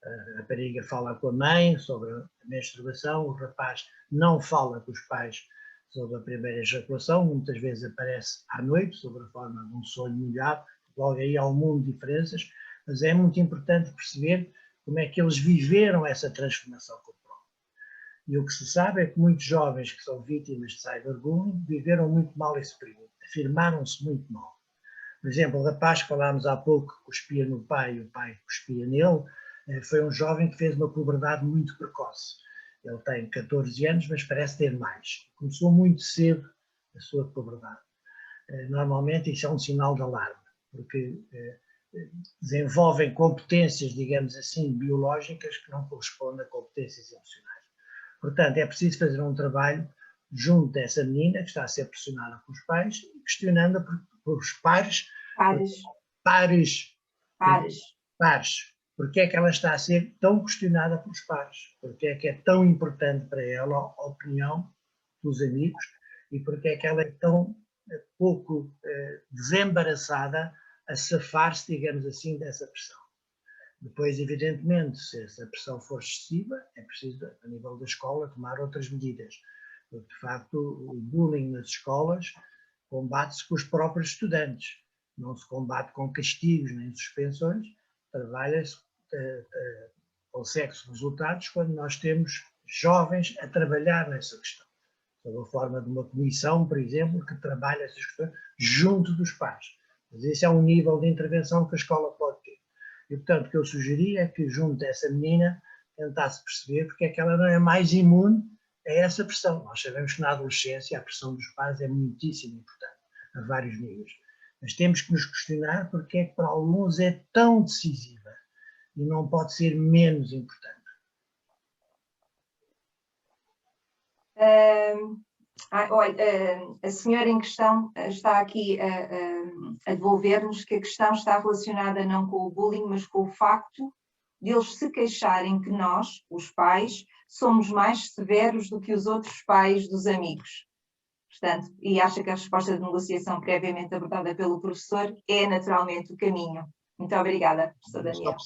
A rapariga fala com a mãe sobre a menstruação, o rapaz não fala com os pais sobre a primeira ejaculação, muitas vezes aparece à noite, sob a forma de um sonho molhado. Logo aí há um mundo de diferenças, mas é muito importante perceber como é que eles viveram essa transformação corporal. E o que se sabe é que muitos jovens que são vítimas de cyberbullying viveram muito mal esse período, afirmaram-se muito mal. Por exemplo, o rapaz que falámos há pouco, que cuspia no pai e o pai cuspia nele, foi um jovem que fez uma puberdade muito precoce. Ele tem 14 anos, mas parece ter mais. Começou muito cedo a sua puberdade. Normalmente isso é um sinal de alarme, porque desenvolvem competências, digamos assim, biológicas que não correspondem a competências emocionais. Portanto, é preciso fazer um trabalho junto dessa menina que está a ser pressionada pelos pais, questionando por os pares. Porque é que ela está a ser tão questionada pelos pares? Porque é que é tão importante para ela a opinião dos amigos e porque é que ela é tão pouco desembaraçada a safar-se, digamos assim, dessa pressão. Depois, evidentemente, se essa pressão for excessiva, é preciso, a nível da escola, tomar outras medidas. Porque, de facto, o bullying nas escolas combate-se com os próprios estudantes. Não se combate com castigos nem suspensões, trabalha-se, consegue-se resultados quando nós temos jovens a trabalhar nessa questão. Sob a forma de uma comissão, por exemplo, que trabalha essas questões junto dos pais. Mas esse é um nível de intervenção que a escola pode ter. E, portanto, o que eu sugeria é que, junto dessa menina, tentasse perceber porque é que ela não é mais imune a essa pressão. Nós sabemos que na adolescência a pressão dos pais é muitíssimo importante, a vários níveis. Mas temos que nos questionar porque é que para alguns é tão decisiva e não pode ser menos importante.
Olha, a senhora em questão está aqui a devolver-nos que a questão está relacionada não com o bullying, mas com o facto de eles se queixarem que nós, os pais, somos mais severos do que os outros pais dos amigos. Portanto, e acha que a resposta de negociação previamente abordada pelo professor é naturalmente o caminho. Muito obrigada, professor Daniel.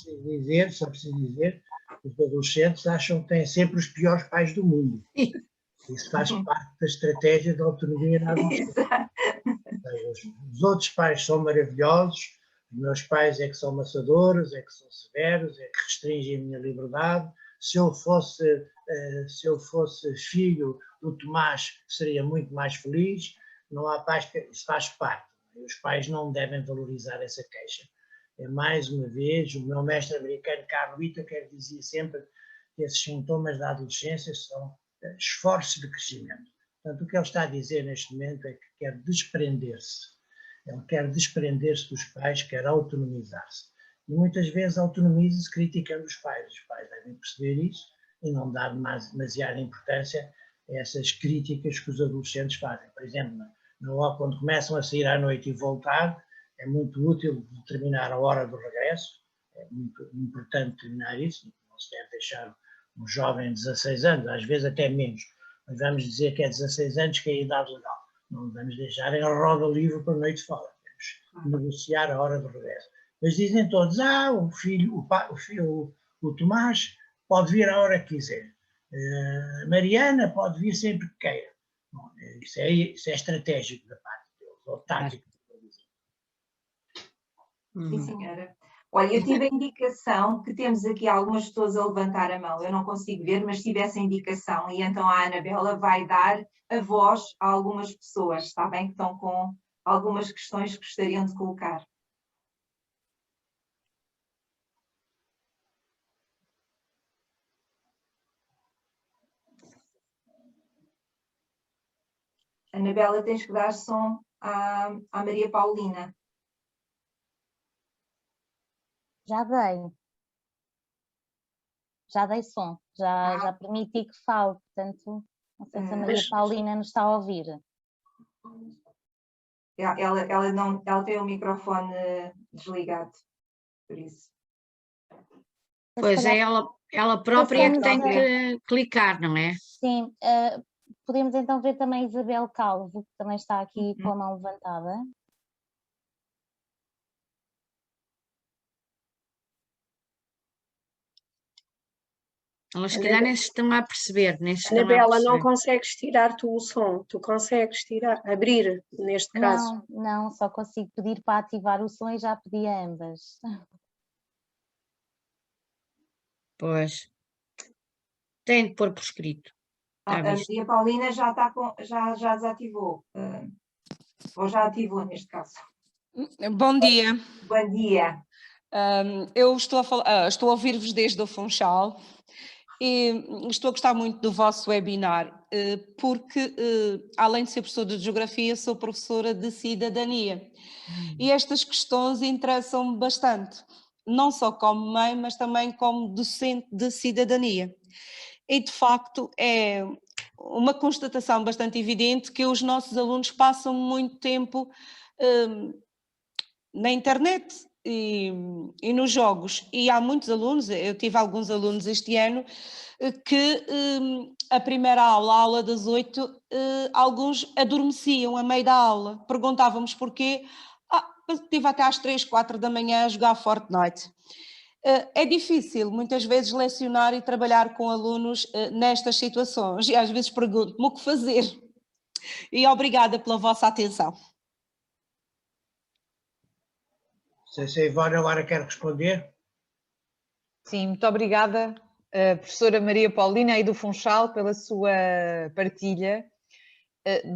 Só preciso dizer que os adolescentes acham que têm sempre os piores pais do mundo. Isso faz parte da estratégia da autonomia na adolescência. Os outros pais são maravilhosos, os meus pais é que são maçadores, é que são severos, é que restringem a minha liberdade. Se eu fosse filho do Tomás, seria muito mais feliz. Não há pais que isso faz parte. Os pais não devem valorizar essa queixa. Mais uma vez, o meu mestre americano, Carl Whittaker, dizia sempre que esses sintomas da adolescência são esforços de crescimento. Portanto, o que ele está a dizer neste momento é que quer desprender-se. Ele quer desprender-se dos pais, quer autonomizar-se. E muitas vezes autonomiza-se criticando os pais. Os pais devem perceber isso e não dar demasiada importância a essas críticas que os adolescentes fazem. Por exemplo, quando começam a sair à noite e voltar, é muito útil determinar a hora do regresso, é muito importante determinar isso, não se deve deixar um jovem de 16 anos, às vezes até menos, mas vamos dizer que é 16 anos que é a idade legal, não vamos deixar em roda livre para a noite fora, temos negociar a hora do regresso. Mas dizem todos, o Tomás pode vir a hora que quiser, Mariana pode vir sempre que queira. Bom, isso é estratégico da parte deles, ou tático.
Sim, senhora. Olha, eu tive a indicação que temos aqui algumas pessoas a levantar a mão, eu não consigo ver, mas tive essa indicação e então a Anabela vai dar a voz a algumas pessoas, está bem? Que estão com algumas questões que gostariam de colocar. Anabela, tens que dar som à Maria Paulina.
Já dei som, já permiti que fale, portanto, não sei se a Maria Paulina nos está a ouvir.
Ela tem o microfone desligado, por isso.
Pois é, ela própria que tem que clicar, não é?
Sim, podemos então ver também a Isabel Calvo, que também está aqui com a mão levantada.
Elas se calhar nem se estão a perceber.
Anabela, não consegues tirar tu o som, tu consegues abrir, neste caso.
Não, só consigo pedir para ativar o som e já pedi a ambas.
Pois, tem de pôr por escrito.
A Maria Paulina já desativou, ou já ativou neste caso.
Bom dia.
Bom dia.
Eu estou a ouvir-vos desde o Funchal e estou a gostar muito do vosso webinar, porque além de ser professora de Geografia, sou professora de Cidadania. E estas questões interessam-me bastante, não só como mãe, mas também como docente de Cidadania. E de facto é uma constatação bastante evidente que os nossos alunos passam muito tempo na internet e nos jogos, e há muitos alunos, eu tive alguns alunos este ano, que a primeira aula, a aula das 8, alguns adormeciam a meio da aula, perguntávamos porquê, estive até às 3, 4 da manhã a jogar Fortnite. É difícil muitas vezes lecionar e trabalhar com alunos nestas situações, e às vezes pergunto-me o que fazer, e obrigada pela vossa atenção.
Se a Ivone agora quer responder.
Sim, muito obrigada, professora Maria Paulina aí do Funchal, pela sua partilha.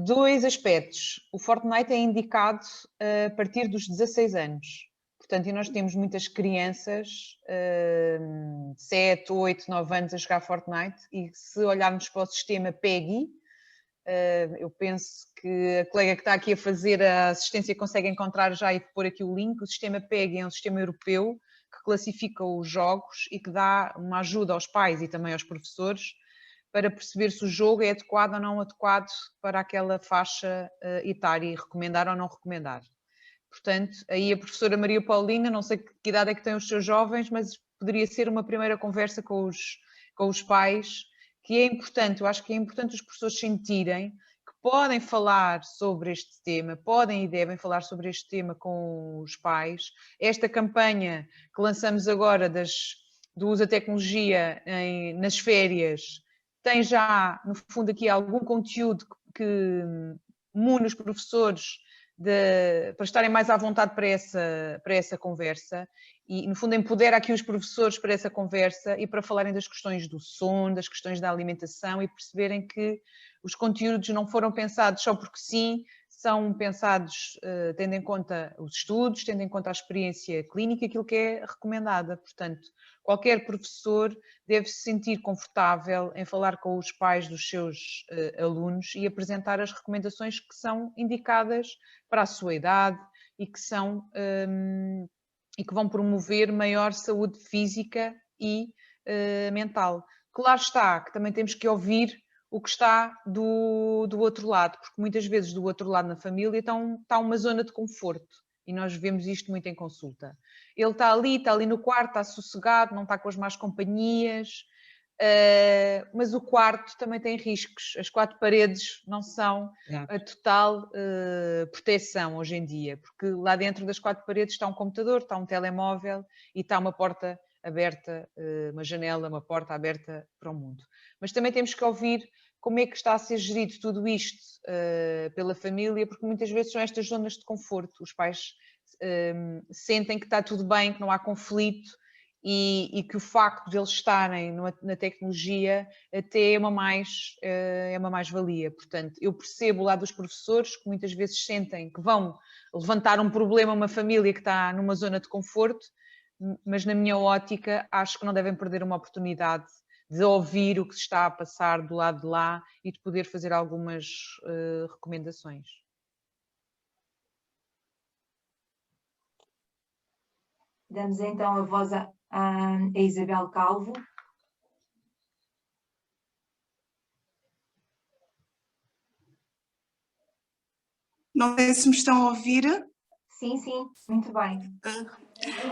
Dois aspectos. O Fortnite é indicado a partir dos 16 anos. Portanto, e nós temos muitas crianças, 7, 8, 9 anos a jogar Fortnite, e se olharmos para o sistema PEGI, eu penso que a colega que está aqui a fazer a assistência consegue encontrar já e pôr aqui o link. O sistema PEGI é um sistema europeu que classifica os jogos e que dá uma ajuda aos pais e também aos professores para perceber se o jogo é adequado ou não adequado para aquela faixa etária e recomendar ou não recomendar. Portanto, aí a professora Maria Paulina, não sei que idade é que têm os seus jovens, mas poderia ser uma primeira conversa com os pais, que é importante, eu acho que é importante os professores sentirem que podem falar sobre este tema, podem e devem falar sobre este tema com os pais. Esta campanha que lançamos agora do uso da tecnologia nas férias tem já, no fundo, aqui algum conteúdo que mune os professores para estarem mais à vontade para essa conversa e, no fundo, empodera aqui os professores para essa conversa e para falarem das questões do sono, das questões da alimentação e perceberem que os conteúdos não foram pensados só porque sim, são pensados tendo em conta os estudos, tendo em conta a experiência clínica, aquilo que é recomendada. Portanto, qualquer professor deve se sentir confortável em falar com os pais dos seus alunos e apresentar as recomendações que são indicadas para a sua idade e que vão promover maior saúde física e mental. Claro está que também temos que ouvir o que está do outro lado, porque muitas vezes do outro lado na família está uma zona de conforto e nós vemos isto muito em consulta. Ele está ali no quarto, está sossegado, não está com as más companhias, mas o quarto também tem riscos. As 4 paredes não são a total proteção hoje em dia, porque lá dentro das 4 paredes está um computador, está um telemóvel e está uma porta aberta, uma janela, uma porta aberta para o mundo. Mas também temos que ouvir como é que está a ser gerido tudo isto pela família, porque muitas vezes são estas zonas de conforto. Os pais sentem que está tudo bem, que não há conflito e que o facto de eles estarem na tecnologia até é uma mais-valia. Portanto, eu percebo lá dos professores que muitas vezes sentem que vão levantar um problema a uma família que está numa zona de conforto, mas na minha ótica acho que não devem perder uma oportunidade de ouvir o que se está a passar do lado de lá e de poder fazer algumas recomendações.
Damos então a voz a Isabel Calvo.
Não sei se me estão a ouvir.
Sim, sim, muito bem.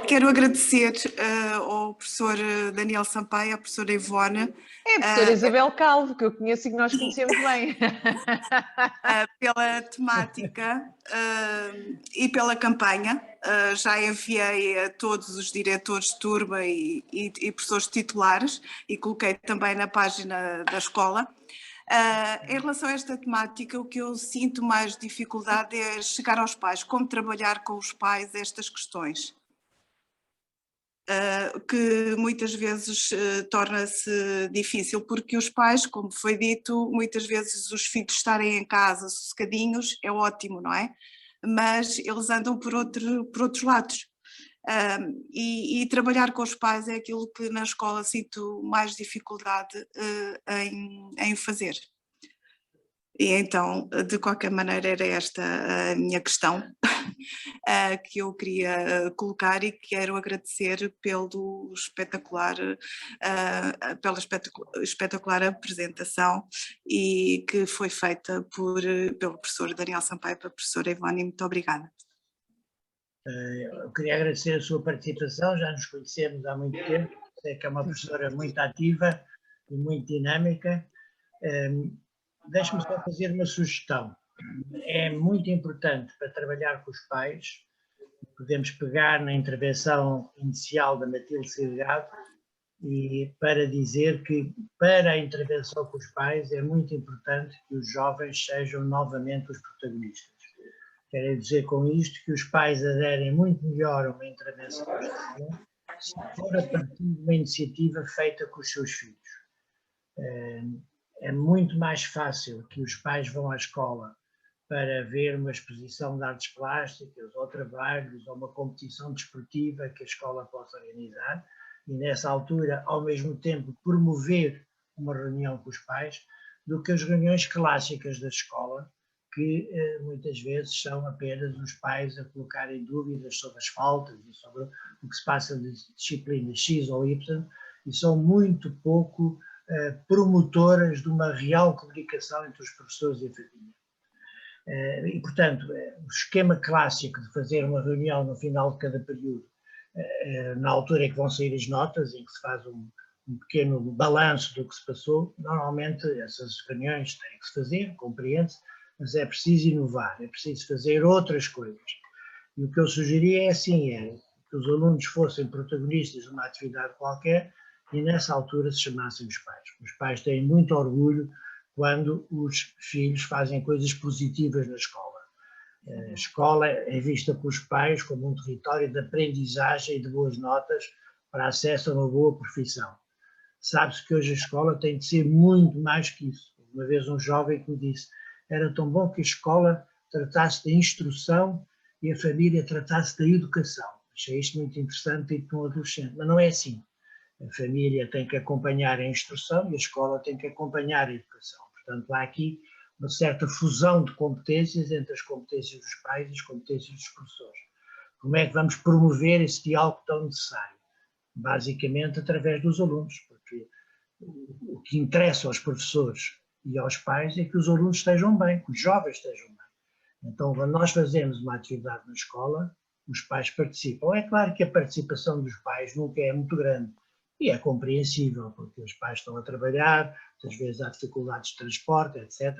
Quero agradecer ao professor Daniel Sampaio, à professora Ivone.
É a professora Isabel Calvo, que eu conheço e que nós conhecemos bem.
Pela temática e pela campanha. Já enviei a todos os diretores de turma e professores titulares e coloquei também na página da escola. Em relação a esta temática, o que eu sinto mais dificuldade é chegar aos pais, como trabalhar com os pais estas questões. Que muitas vezes torna-se difícil, porque os pais, como foi dito, muitas vezes os filhos estarem em casa sossegadinhos é ótimo, não é? Mas eles andam por outros lados. E trabalhar com os pais é aquilo que na escola sinto mais dificuldade em fazer. E então, de qualquer maneira, era esta a minha questão que eu queria colocar e quero agradecer pela espetacular apresentação e que foi feita pelo professor Daniel Sampaio e pela professora Ivone. Muito obrigada.
Eu queria agradecer a sua participação, já nos conhecemos há muito tempo, sei que é uma professora muito ativa e muito dinâmica. Deixe-me só fazer uma sugestão. É muito importante para trabalhar com os pais, podemos pegar na intervenção inicial da Matilde Silgado e para dizer que para a intervenção com os pais é muito importante que os jovens sejam novamente os protagonistas. Quero dizer com isto que os pais aderem muito melhor a uma intervenção se for a partir de uma iniciativa feita com os seus filhos. É muito mais fácil que os pais vão à escola para ver uma exposição de artes plásticas ou trabalhos ou uma competição desportiva que a escola possa organizar e nessa altura, ao mesmo tempo, promover uma reunião com os pais, do que as reuniões clássicas da escola, que muitas vezes são apenas os pais a colocarem dúvidas sobre as faltas e sobre o que se passa de disciplina X ou Y e são muito pouco promotoras de uma real comunicação entre os professores e a família. E, portanto, o esquema clássico de fazer uma reunião no final de cada período, na altura em que vão sair as notas, em que se faz um pequeno balanço do que se passou, normalmente essas reuniões têm que se fazer, compreende-se, mas é preciso inovar, é preciso fazer outras coisas. E o que eu sugeria é assim, que os alunos fossem protagonistas de uma atividade qualquer e nessa altura se chamassem os pais. Os pais têm muito orgulho quando os filhos fazem coisas positivas na escola. A escola é vista pelos pais como um território de aprendizagem e de boas notas para acesso a uma boa profissão. Sabe-se que hoje a escola tem de ser muito mais que isso. Uma vez um jovem que me disse, era tão bom que a escola tratasse da instrução e a família tratasse da educação. Achei isto muito interessante dito por um adolescente, mas não é assim. A família tem que acompanhar a instrução e a escola tem que acompanhar a educação. Portanto, há aqui uma certa fusão de competências entre as competências dos pais e as competências dos professores. Como é que vamos promover esse diálogo tão necessário? Basicamente através dos alunos, porque o que interessa aos professores e aos pais é que os alunos estejam bem, que os jovens estejam bem. Então, quando nós fazemos uma atividade na escola, os pais participam. É claro que a participação dos pais nunca é muito grande, e é compreensível, porque os pais estão a trabalhar, às vezes há dificuldades de transporte, etc.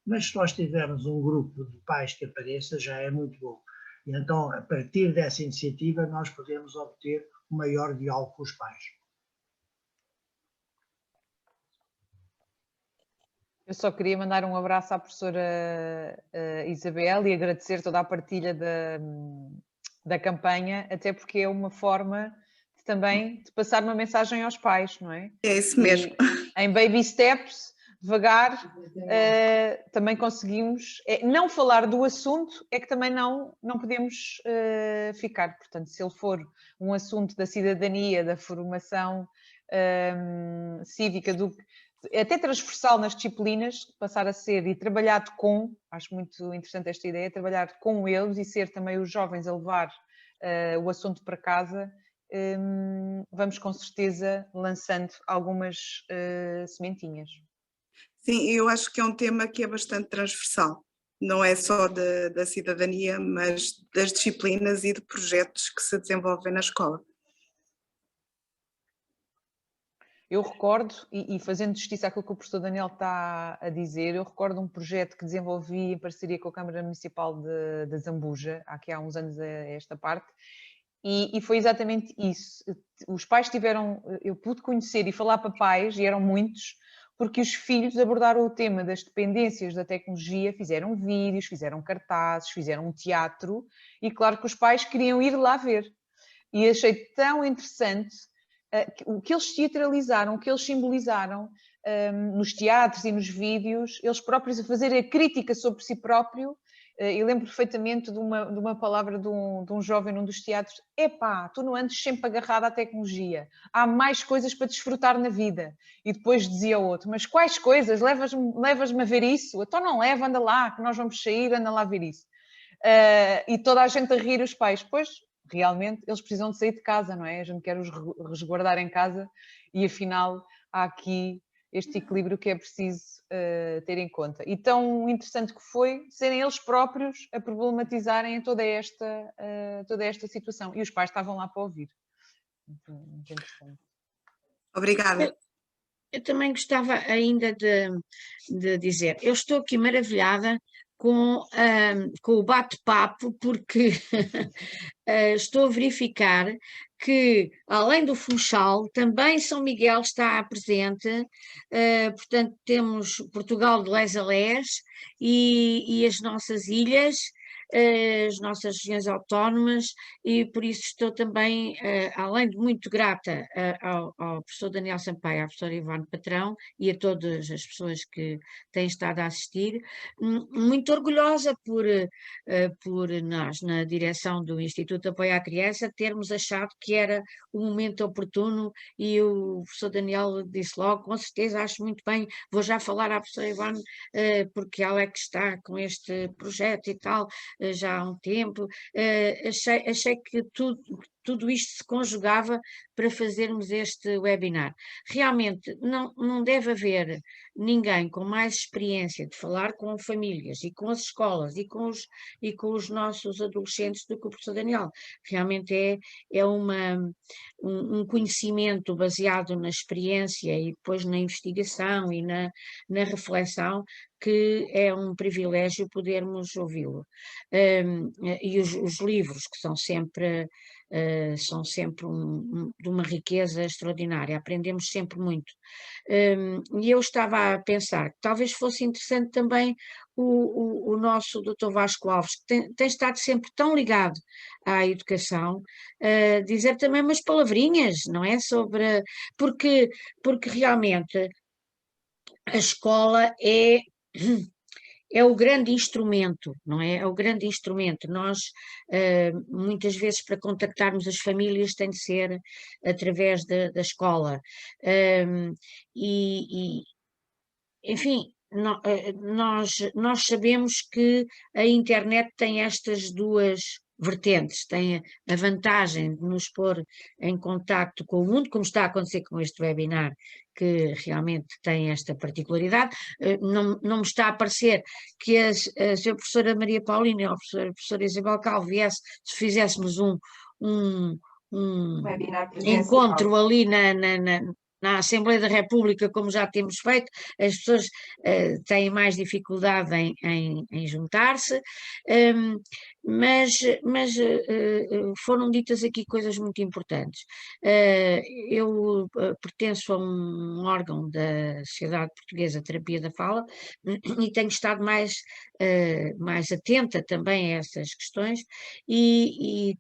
Mas se nós tivermos um grupo de pais que apareça, já é muito bom. E então, a partir dessa iniciativa, nós podemos obter um maior diálogo com os pais.
Eu só queria mandar um abraço à professora Isabel e agradecer toda a partilha da campanha, até porque é uma forma também de passar uma mensagem aos pais, não é?
É isso mesmo.
E, em baby steps, devagar, também conseguimos, não falar do assunto é que também não podemos ficar. Portanto, se ele for um assunto da cidadania, da formação cívica, até transversal nas disciplinas, passar a ser e trabalhado com, acho muito interessante esta ideia, trabalhar com eles e ser também os jovens a levar o assunto para casa, vamos com certeza lançando algumas sementinhas.
Sim, eu acho que é um tema que é bastante transversal, não é só da cidadania, mas das disciplinas e de projetos que se desenvolvem na escola.
Eu recordo, e fazendo justiça àquilo que o professor Daniel está a dizer, eu recordo um projeto que desenvolvi em parceria com a Câmara Municipal de Zambuja, há uns anos a esta parte, e foi exatamente isso. Os pais eu pude conhecer e falar para pais, e eram muitos, porque os filhos abordaram o tema das dependências da tecnologia, fizeram vídeos, fizeram cartazes, fizeram um teatro, e claro que os pais queriam ir lá ver. E achei tão interessante o que eles teatralizaram, o que eles simbolizaram nos teatros e nos vídeos, eles próprios a fazer a crítica sobre si próprio. Eu lembro perfeitamente de uma palavra de um jovem num dos teatros: epá, tu não andes sempre agarrado à tecnologia, há mais coisas para desfrutar na vida. E depois dizia o outro: mas quais coisas? Levas-me a ver isso? Então não leva, anda lá, que nós vamos sair, anda lá ver isso. E toda a gente a rir, os pais: pois, realmente eles precisam de sair de casa, não é? A gente quer os resguardar em casa e afinal há aqui este equilíbrio que é preciso ter em conta. E tão interessante que foi serem eles próprios a problematizarem toda esta situação. E os pais estavam lá para ouvir. Muito interessante.
Obrigada.
Eu também gostava ainda de dizer, eu estou aqui maravilhada com o bate-papo, porque estou a verificar que, além do Funchal, também São Miguel está presente, portanto temos Portugal de les a les e as nossas ilhas, as nossas regiões autónomas, e por isso estou também, além de muito grata ao professor Daniel Sampaio, à professora Ivone Patrão e a todas as pessoas que têm estado a assistir, muito orgulhosa por nós, na direção do Instituto de Apoio à Criança, termos achado que era o momento oportuno, e o professor Daniel disse logo: com certeza, acho muito bem, vou já falar à professora Ivone, porque ela é que está com este projeto e tal, já há um tempo. Achei que tudo isto se conjugava para fazermos este webinar. Realmente não deve haver ninguém com mais experiência de falar com famílias e com as escolas e com os nossos adolescentes do que o professor Daniel. Realmente é um conhecimento baseado na experiência e depois na investigação e na reflexão que é um privilégio podermos ouvi-lo. E os livros, que são sempre de uma riqueza extraordinária, aprendemos sempre muito. E eu estava a pensar que talvez fosse interessante também o nosso Dr. Vasco Alves, que tem estado sempre tão ligado à educação, dizer também umas palavrinhas, não é? Porque realmente a escola é o grande instrumento, não é? É o grande instrumento. Nós, muitas vezes, para contactarmos as famílias, tem de ser através da escola. Enfim, nós sabemos que a internet tem estas duas vertentes, tem a vantagem de nos pôr em contacto com o mundo, como está a acontecer com este webinar, que realmente tem esta particularidade. Não me está a parecer que a Sra. Professora Maria Paulina ou a Professora Isabel Calvo viesse, se fizéssemos um
Webinar presencial.
encontro ali na Assembleia da República, como já temos feito, as pessoas têm mais dificuldade em juntar-se, mas foram ditas aqui coisas muito importantes. Eu pertenço a um órgão da Sociedade Portuguesa de Terapia da Fala e tenho estado mais atenta também a essas questões e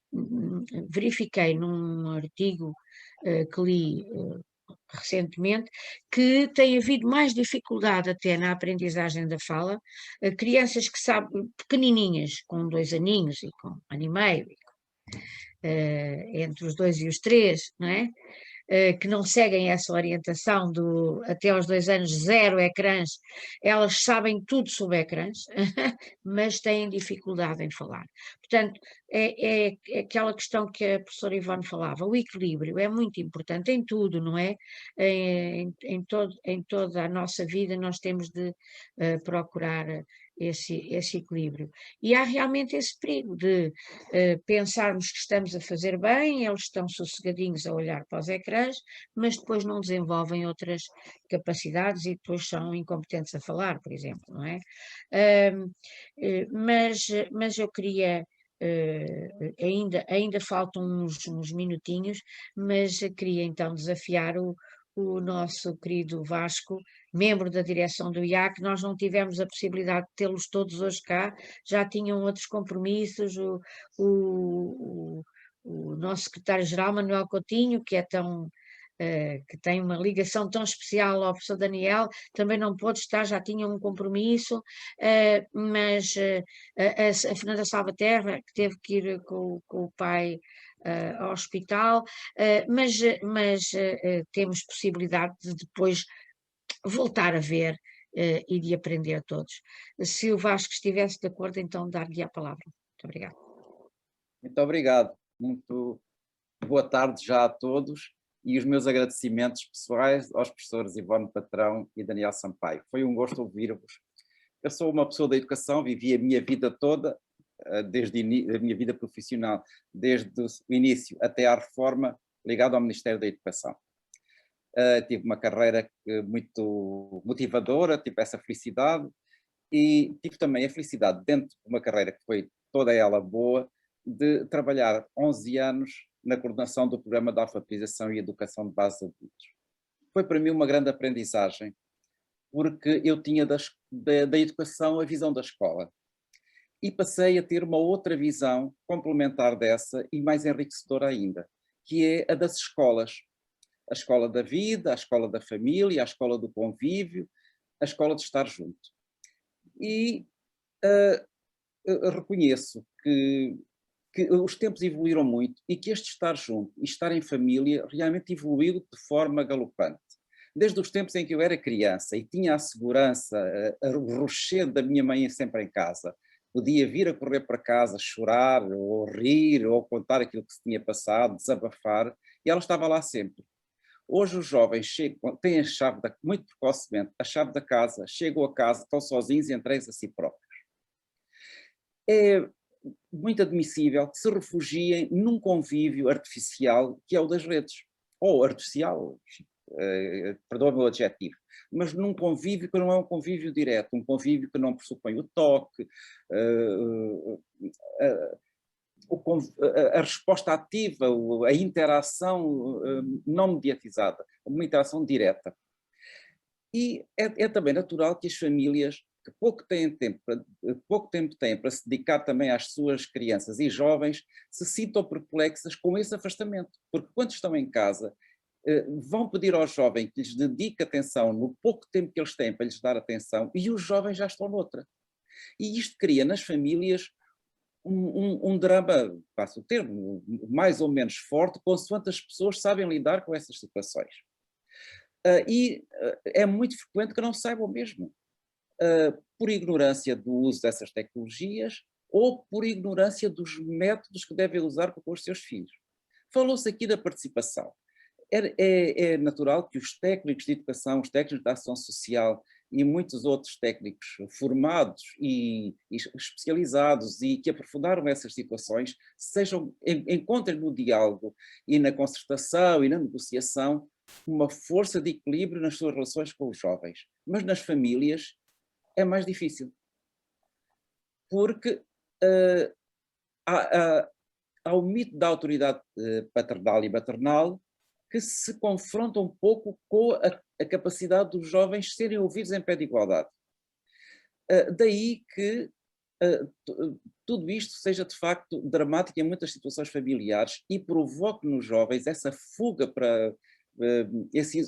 verifiquei num artigo que li recentemente, que tem havido mais dificuldade até na aprendizagem da fala, crianças que sabem, pequenininhas, com 2 aninhos e com 1 ano e meio, entre os 2 e os 3, não é? Que não seguem essa orientação até aos 2 anos, 0 ecrãs, elas sabem tudo sobre ecrãs, mas têm dificuldade em falar. Portanto, é aquela questão que a professora Ivone falava, o equilíbrio é muito importante em tudo, não é? Em toda a nossa vida nós temos de procurar esse equilíbrio. E há realmente esse perigo de pensarmos que estamos a fazer bem, eles estão sossegadinhos a olhar para os ecrãs, mas depois não desenvolvem outras capacidades e depois são incompetentes a falar, por exemplo, não é? Mas eu queria, ainda faltam uns minutinhos, mas queria então desafiar o nosso querido Vasco, membro da direção do IAC. Nós não tivemos a possibilidade de tê-los todos hoje cá, já tinham outros compromissos, o nosso secretário-geral, Manuel Coutinho, que tem uma ligação tão especial ao professor Daniel, também não pôde estar, já tinha um compromisso, mas a Fernanda Salvaterra, que teve que ir com o pai ao hospital, mas temos possibilidade de depois voltar a ver e de aprender todos. Se o Vasco estivesse de acordo, então dar-lhe a palavra. Muito obrigada.
Muito obrigado. Muito boa tarde já a todos e os meus agradecimentos pessoais aos professores Ivone Patrão e Daniel Sampaio. Foi um gosto ouvir-vos. Eu sou uma pessoa da educação, vivi a minha vida toda, desde a minha vida profissional, desde o início até à reforma, ligado ao Ministério da Educação. Tive uma carreira muito motivadora, tive essa felicidade e tive também a felicidade, dentro de uma carreira que foi toda ela boa, de trabalhar 11 anos na coordenação do programa de alfabetização e educação de base de adultos. Foi para mim uma grande aprendizagem, porque eu tinha da educação a visão da escola. E passei a ter uma outra visão complementar dessa e mais enriquecedora ainda, que é a das escolas. A escola da vida, a escola da família, a escola do convívio, a escola de estar junto. E reconheço que os tempos evoluíram muito e que este estar junto e estar em família realmente evoluiu de forma galopante. Desde os tempos em que eu era criança e tinha a segurança, o rochedo da minha mãe sempre em casa, podia vir a correr para casa, chorar, ou rir, ou contar aquilo que se tinha passado, desabafar, e ela estava lá sempre. Hoje os jovens têm a chave, muito precocemente, a chave da casa, chegam a casa, estão sozinhos e entregues a si próprios. É muito admissível que se refugiem num convívio artificial que é o das redes, ou artificial, perdoa o meu adjetivo, mas num convívio que não é um convívio direto, um convívio que não pressupõe o toque, a resposta ativa, a interação não mediatizada, uma interação direta. E é também natural que as famílias que pouco tempo têm para se dedicar também às suas crianças e jovens, se sintam perplexas com esse afastamento, porque quando estão em casa, vão pedir ao jovem que lhes dedique atenção no pouco tempo que eles têm para lhes dar atenção, e os jovens já estão noutra. E isto cria nas famílias um drama, passo o termo, mais ou menos forte, consoante as pessoas sabem lidar com essas situações. E é muito frequente que não saibam mesmo, por ignorância do uso dessas tecnologias ou por ignorância dos métodos que devem usar com os seus filhos. Falou-se aqui da participação. É natural que os técnicos de educação, os técnicos de ação social e muitos outros técnicos formados e especializados e que aprofundaram essas situações encontrem no diálogo e na concertação e na negociação uma força de equilíbrio nas suas relações com os jovens. Mas nas famílias é mais difícil, porque há o mito da autoridade paternal e maternal que se confronta um pouco com a capacidade dos jovens serem ouvidos em pé de igualdade. Daí que tudo isto seja de facto dramático em muitas situações familiares e provoque nos jovens essa fuga para esse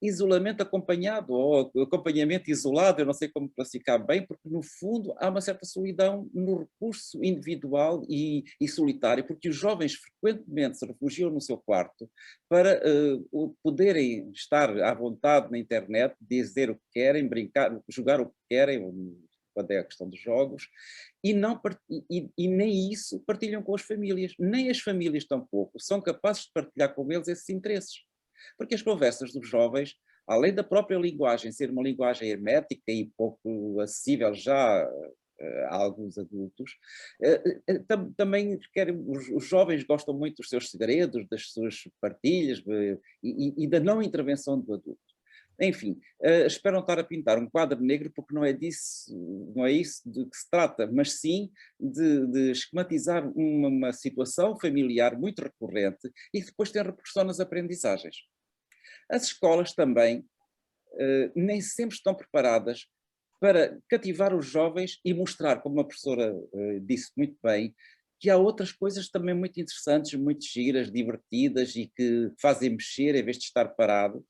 isolamento acompanhado, ou acompanhamento isolado, eu não sei como classificar bem, porque no fundo há uma certa solidão no recurso individual e solitário, porque os jovens frequentemente se refugiam no seu quarto para poderem estar à vontade na internet, dizer o que querem, brincar, jogar o que querem, quando é a questão dos jogos, e nem isso partilham com as famílias, nem as famílias tampouco são capazes de partilhar com eles esses interesses. Porque as conversas dos jovens, além da própria linguagem ser uma linguagem hermética e pouco acessível já a alguns adultos, também os jovens gostam muito dos seus segredos, das suas partilhas e da não intervenção do adulto. Enfim, espero não estar a pintar um quadro negro, porque não é isso de que se trata, mas sim de esquematizar uma situação familiar muito recorrente e que depois tem repercussão nas aprendizagens. As escolas também nem sempre estão preparadas para cativar os jovens e mostrar, como a professora disse muito bem, que há outras coisas também muito interessantes, muito giras, divertidas e que fazem mexer em vez de estar parado.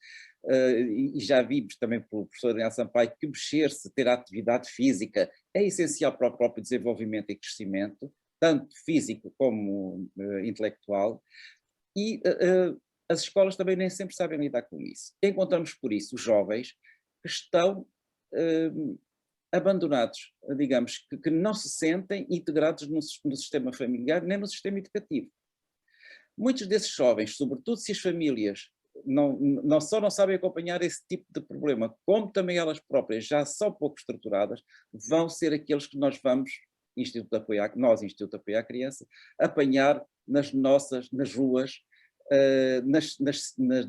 E já vimos também pelo professor Daniel Sampaio que mexer-se, ter atividade física é essencial para o próprio desenvolvimento e crescimento, tanto físico como intelectual, e as escolas também nem sempre sabem lidar com isso. Encontramos por isso os jovens que estão abandonados, digamos, que não se sentem integrados no sistema familiar nem no sistema educativo. Muitos desses jovens, sobretudo se as famílias não só não sabem acompanhar esse tipo de problema, como também elas próprias já são pouco estruturadas, vão ser aqueles que nós vamos, Instituto de Apoio à Criança, apanhar nas ruas,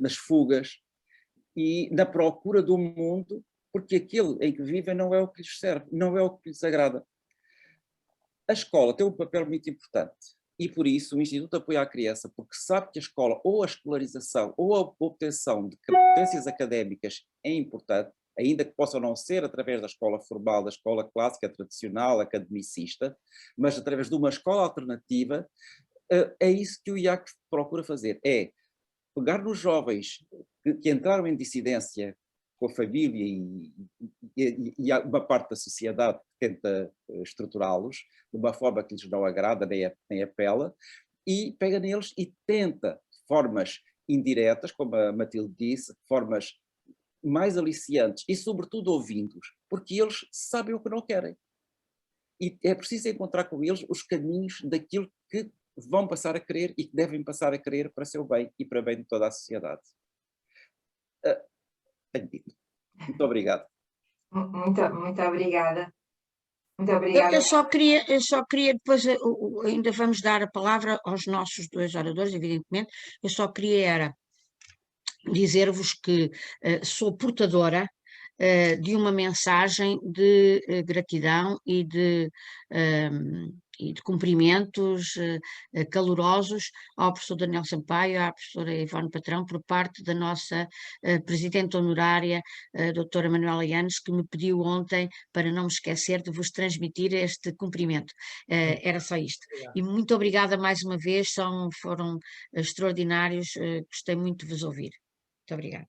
nas fugas e na procura do mundo, porque aquele em que vivem não é o que lhes serve, não é o que lhes agrada. A escola tem um papel muito importante. E por isso o Instituto de Apoio à Criança, porque sabe que a escola, ou a escolarização, ou a obtenção de competências académicas é importante, ainda que possam não ser através da escola formal, da escola clássica, tradicional, academicista, mas através de uma escola alternativa, é isso que o IAC procura fazer, é pegar nos jovens que entraram em dissidência com a família e uma parte da sociedade que tenta estruturá-los de uma forma que lhes não agrada nem apela, e pega neles e tenta formas indiretas, como a Matilde disse, formas mais aliciantes e sobretudo ouvindo-os, porque eles sabem o que não querem. E é preciso encontrar com eles os caminhos daquilo que vão passar a querer e que devem passar a querer para seu bem e para bem de toda a sociedade. Muito obrigado.
Muito obrigada. Muito obrigada.
Eu só queria depois, ainda vamos dar a palavra aos nossos dois oradores, evidentemente, eu só queria dizer-vos que sou portadora de uma mensagem de gratidão e de cumprimentos calorosos ao professor Daniel Sampaio, à professora Ivone Patrão, por parte da nossa presidente honorária, doutora Manuela Yanes, que me pediu ontem para não me esquecer de vos transmitir este cumprimento. Era só isto. E muito obrigada mais uma vez, foram extraordinários, gostei muito de vos ouvir. Muito obrigada.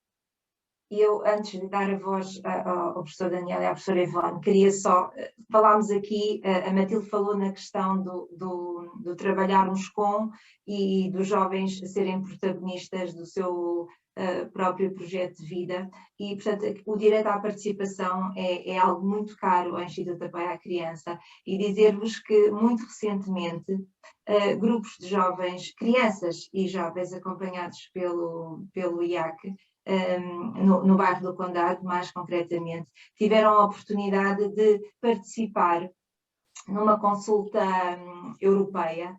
E eu, antes de dar a voz ao professor Daniel e à professora Ivone, queria só, falámos aqui, a Matilde falou na questão do trabalharmos com e dos jovens serem protagonistas do seu próprio projeto de vida e, portanto, o direito à participação é algo muito caro ao Instituto de Apoio à Criança e dizer-vos que, muito recentemente, grupos de jovens, crianças e jovens acompanhados pelo IAC, no bairro do Condado, mais concretamente, tiveram a oportunidade de participar numa consulta europeia,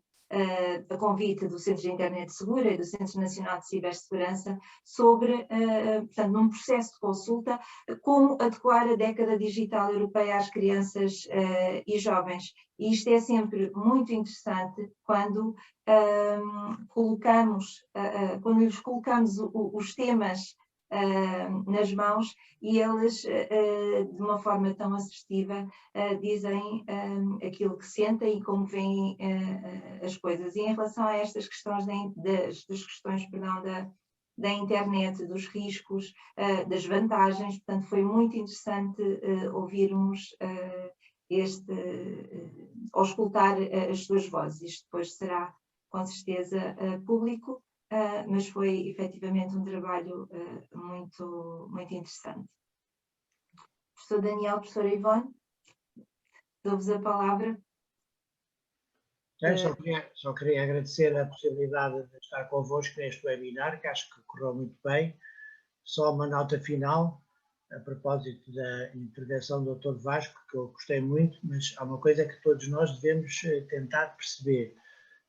a convite do Centro de Internet Segura e do Centro Nacional de Cibersegurança, sobre, portanto, num processo de consulta, como adequar a década digital europeia às crianças e jovens. E isto é sempre muito interessante quando quando lhes colocamos os temas nas mãos e eles, de uma forma tão assertiva, dizem aquilo que sentem e como veem as coisas. E em relação a estas questões da internet, dos riscos, das vantagens, portanto, foi muito interessante ouvirmos ou escutar as suas vozes. Isto depois será, com certeza, público, mas foi efetivamente um trabalho muito, muito interessante. Professor Daniel, professora Ivone, dou-vos a palavra.
Só queria agradecer a possibilidade de estar convosco neste webinar, que acho que correu muito bem. Só uma nota final, a propósito da intervenção do Dr. Vasco, que eu gostei muito, mas há uma coisa que todos nós devemos tentar perceber,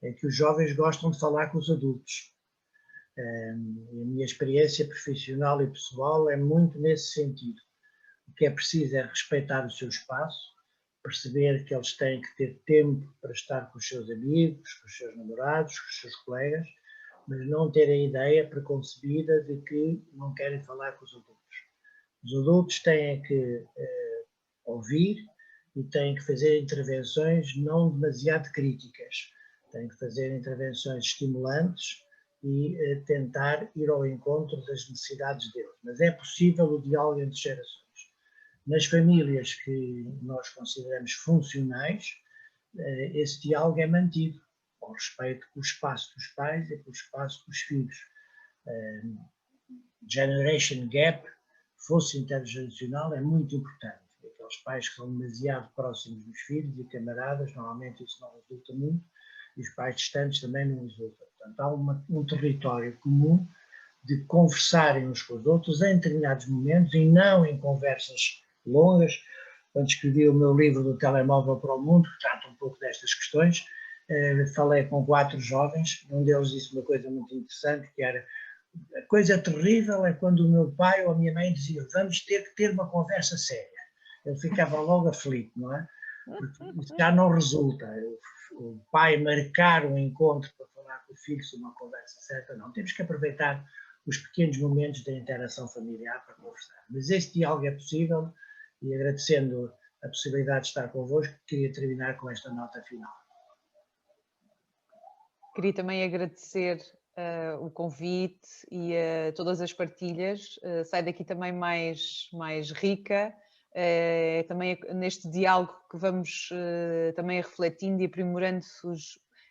é que os jovens gostam de falar com os adultos. A minha experiência profissional e pessoal é muito nesse sentido. O que é preciso é respeitar o seu espaço, perceber que eles têm que ter tempo para estar com os seus amigos, com os seus namorados, com os seus colegas, mas não ter a ideia preconcebida de que não querem falar com os adultos. Os adultos têm que ouvir e têm que fazer intervenções não demasiado críticas, têm que fazer intervenções estimulantes e tentar ir ao encontro das necessidades deles. Mas é possível o diálogo entre gerações. Nas famílias que nós consideramos funcionais, esse diálogo é mantido, com respeito pelo espaço dos pais e pelo espaço dos filhos. Generation gap, fosso intergeracional, é muito importante. Aqueles pais que são demasiado próximos dos filhos e camaradas, normalmente isso não resulta muito, e os pais distantes também não resultam. Portanto, há um território comum de conversarem uns com os outros em determinados momentos e não em conversas longas. Quando escrevi o meu livro do Telemóvel para o Mundo, que trata um pouco destas questões, falei com 4 jovens, um deles disse uma coisa muito interessante, que era: a coisa terrível é quando o meu pai ou a minha mãe diziam vamos ter que ter uma conversa séria. Ele ficava logo aflito, não é? Porque isso já não resulta. O pai marcar um encontro para falar com o filho sobre uma conversa certa, não. Temos que aproveitar os pequenos momentos da interação familiar para conversar. Mas este diálogo é possível e, agradecendo a possibilidade de estar convosco, queria terminar com esta nota final.
Queria também agradecer o convite e todas as partilhas. Sai daqui também mais rica, também neste diálogo que vamos também refletindo e aprimorando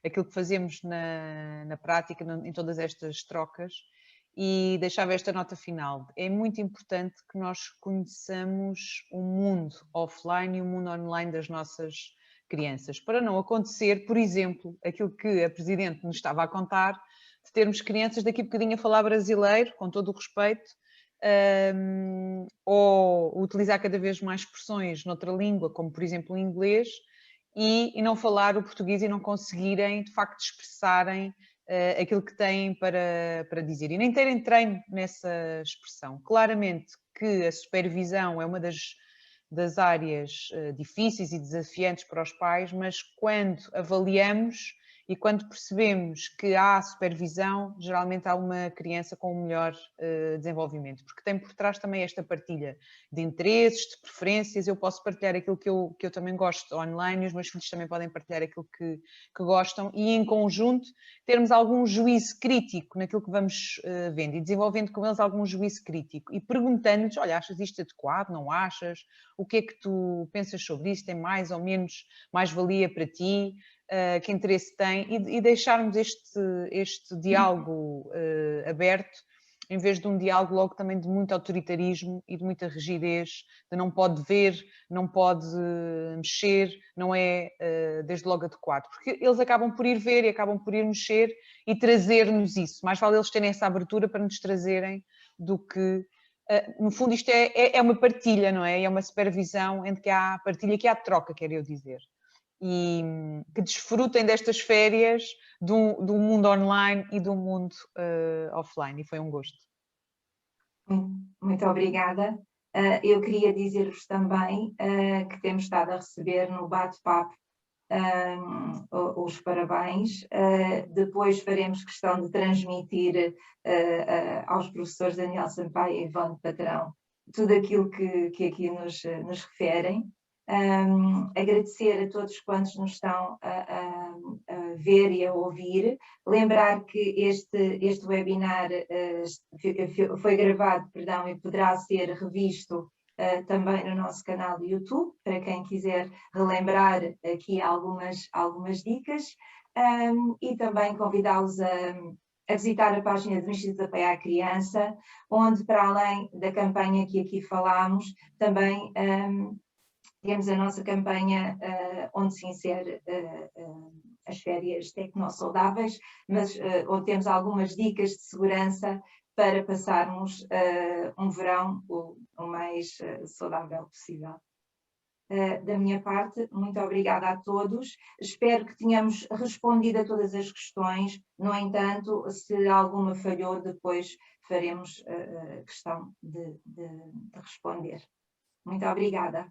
aquilo que fazemos na prática, em todas estas trocas. E deixava esta nota final. É muito importante que nós conheçamos o mundo offline e o mundo online das nossas crianças, para não acontecer, por exemplo, aquilo que a Presidente nos estava a contar, de termos crianças daqui a bocadinho a falar brasileiro, com todo o respeito, ou utilizar cada vez mais expressões noutra língua, como por exemplo o inglês, e não falar o português e não conseguirem, de facto, expressarem aquilo que têm para dizer. E nem terem treino nessa expressão. Claramente que a supervisão é uma das áreas difíceis e desafiantes para os pais, mas quando avaliamos e quando percebemos que há supervisão, geralmente há uma criança com um melhor desenvolvimento, porque tem por trás também esta partilha de interesses, de preferências. Eu posso partilhar aquilo que eu também gosto online e os meus filhos também podem partilhar aquilo que gostam, e em conjunto termos algum juízo crítico naquilo que vamos vendo e desenvolvendo com eles algum juízo crítico e perguntando-lhes: olha, achas isto adequado, não achas? O que é que tu pensas sobre isso? Tem mais ou menos mais-valia para ti? Que interesse tem? E deixarmos este diálogo aberto, em vez de um diálogo logo também de muito autoritarismo e de muita rigidez, de não pode ver, não pode mexer, não é desde logo adequado. Porque eles acabam por ir ver e acabam por ir mexer e trazer-nos isso. Mais vale eles terem essa abertura para nos trazerem do que... no fundo isto é uma partilha, não é? É uma supervisão entre que há partilha, que há troca, quero eu dizer. E que desfrutem destas férias do mundo online e do mundo offline, e foi um gosto.
Muito obrigada. Eu queria dizer-vos também que temos estado a receber no bate-papo os parabéns. Depois faremos questão de transmitir aos professores Daniel Sampaio e Ivone Patrão tudo aquilo que aqui nos referem. Agradecer a todos quantos nos estão a ver e a ouvir. Lembrar que este webinar foi gravado, perdão, e poderá ser revisto também no nosso canal do YouTube, para quem quiser relembrar aqui algumas dicas, e também convidá-los a visitar a página do Instituto de Apoio à Criança, onde, para além da campanha que aqui falámos, também temos a nossa campanha onde se insere as férias tecnossaudáveis, mas onde temos algumas dicas de segurança para passarmos um verão o mais saudável possível. Da minha parte, muito obrigada a todos. Espero que tenhamos respondido a todas as questões. No entanto, se alguma falhou, depois faremos questão de responder. Muito obrigada.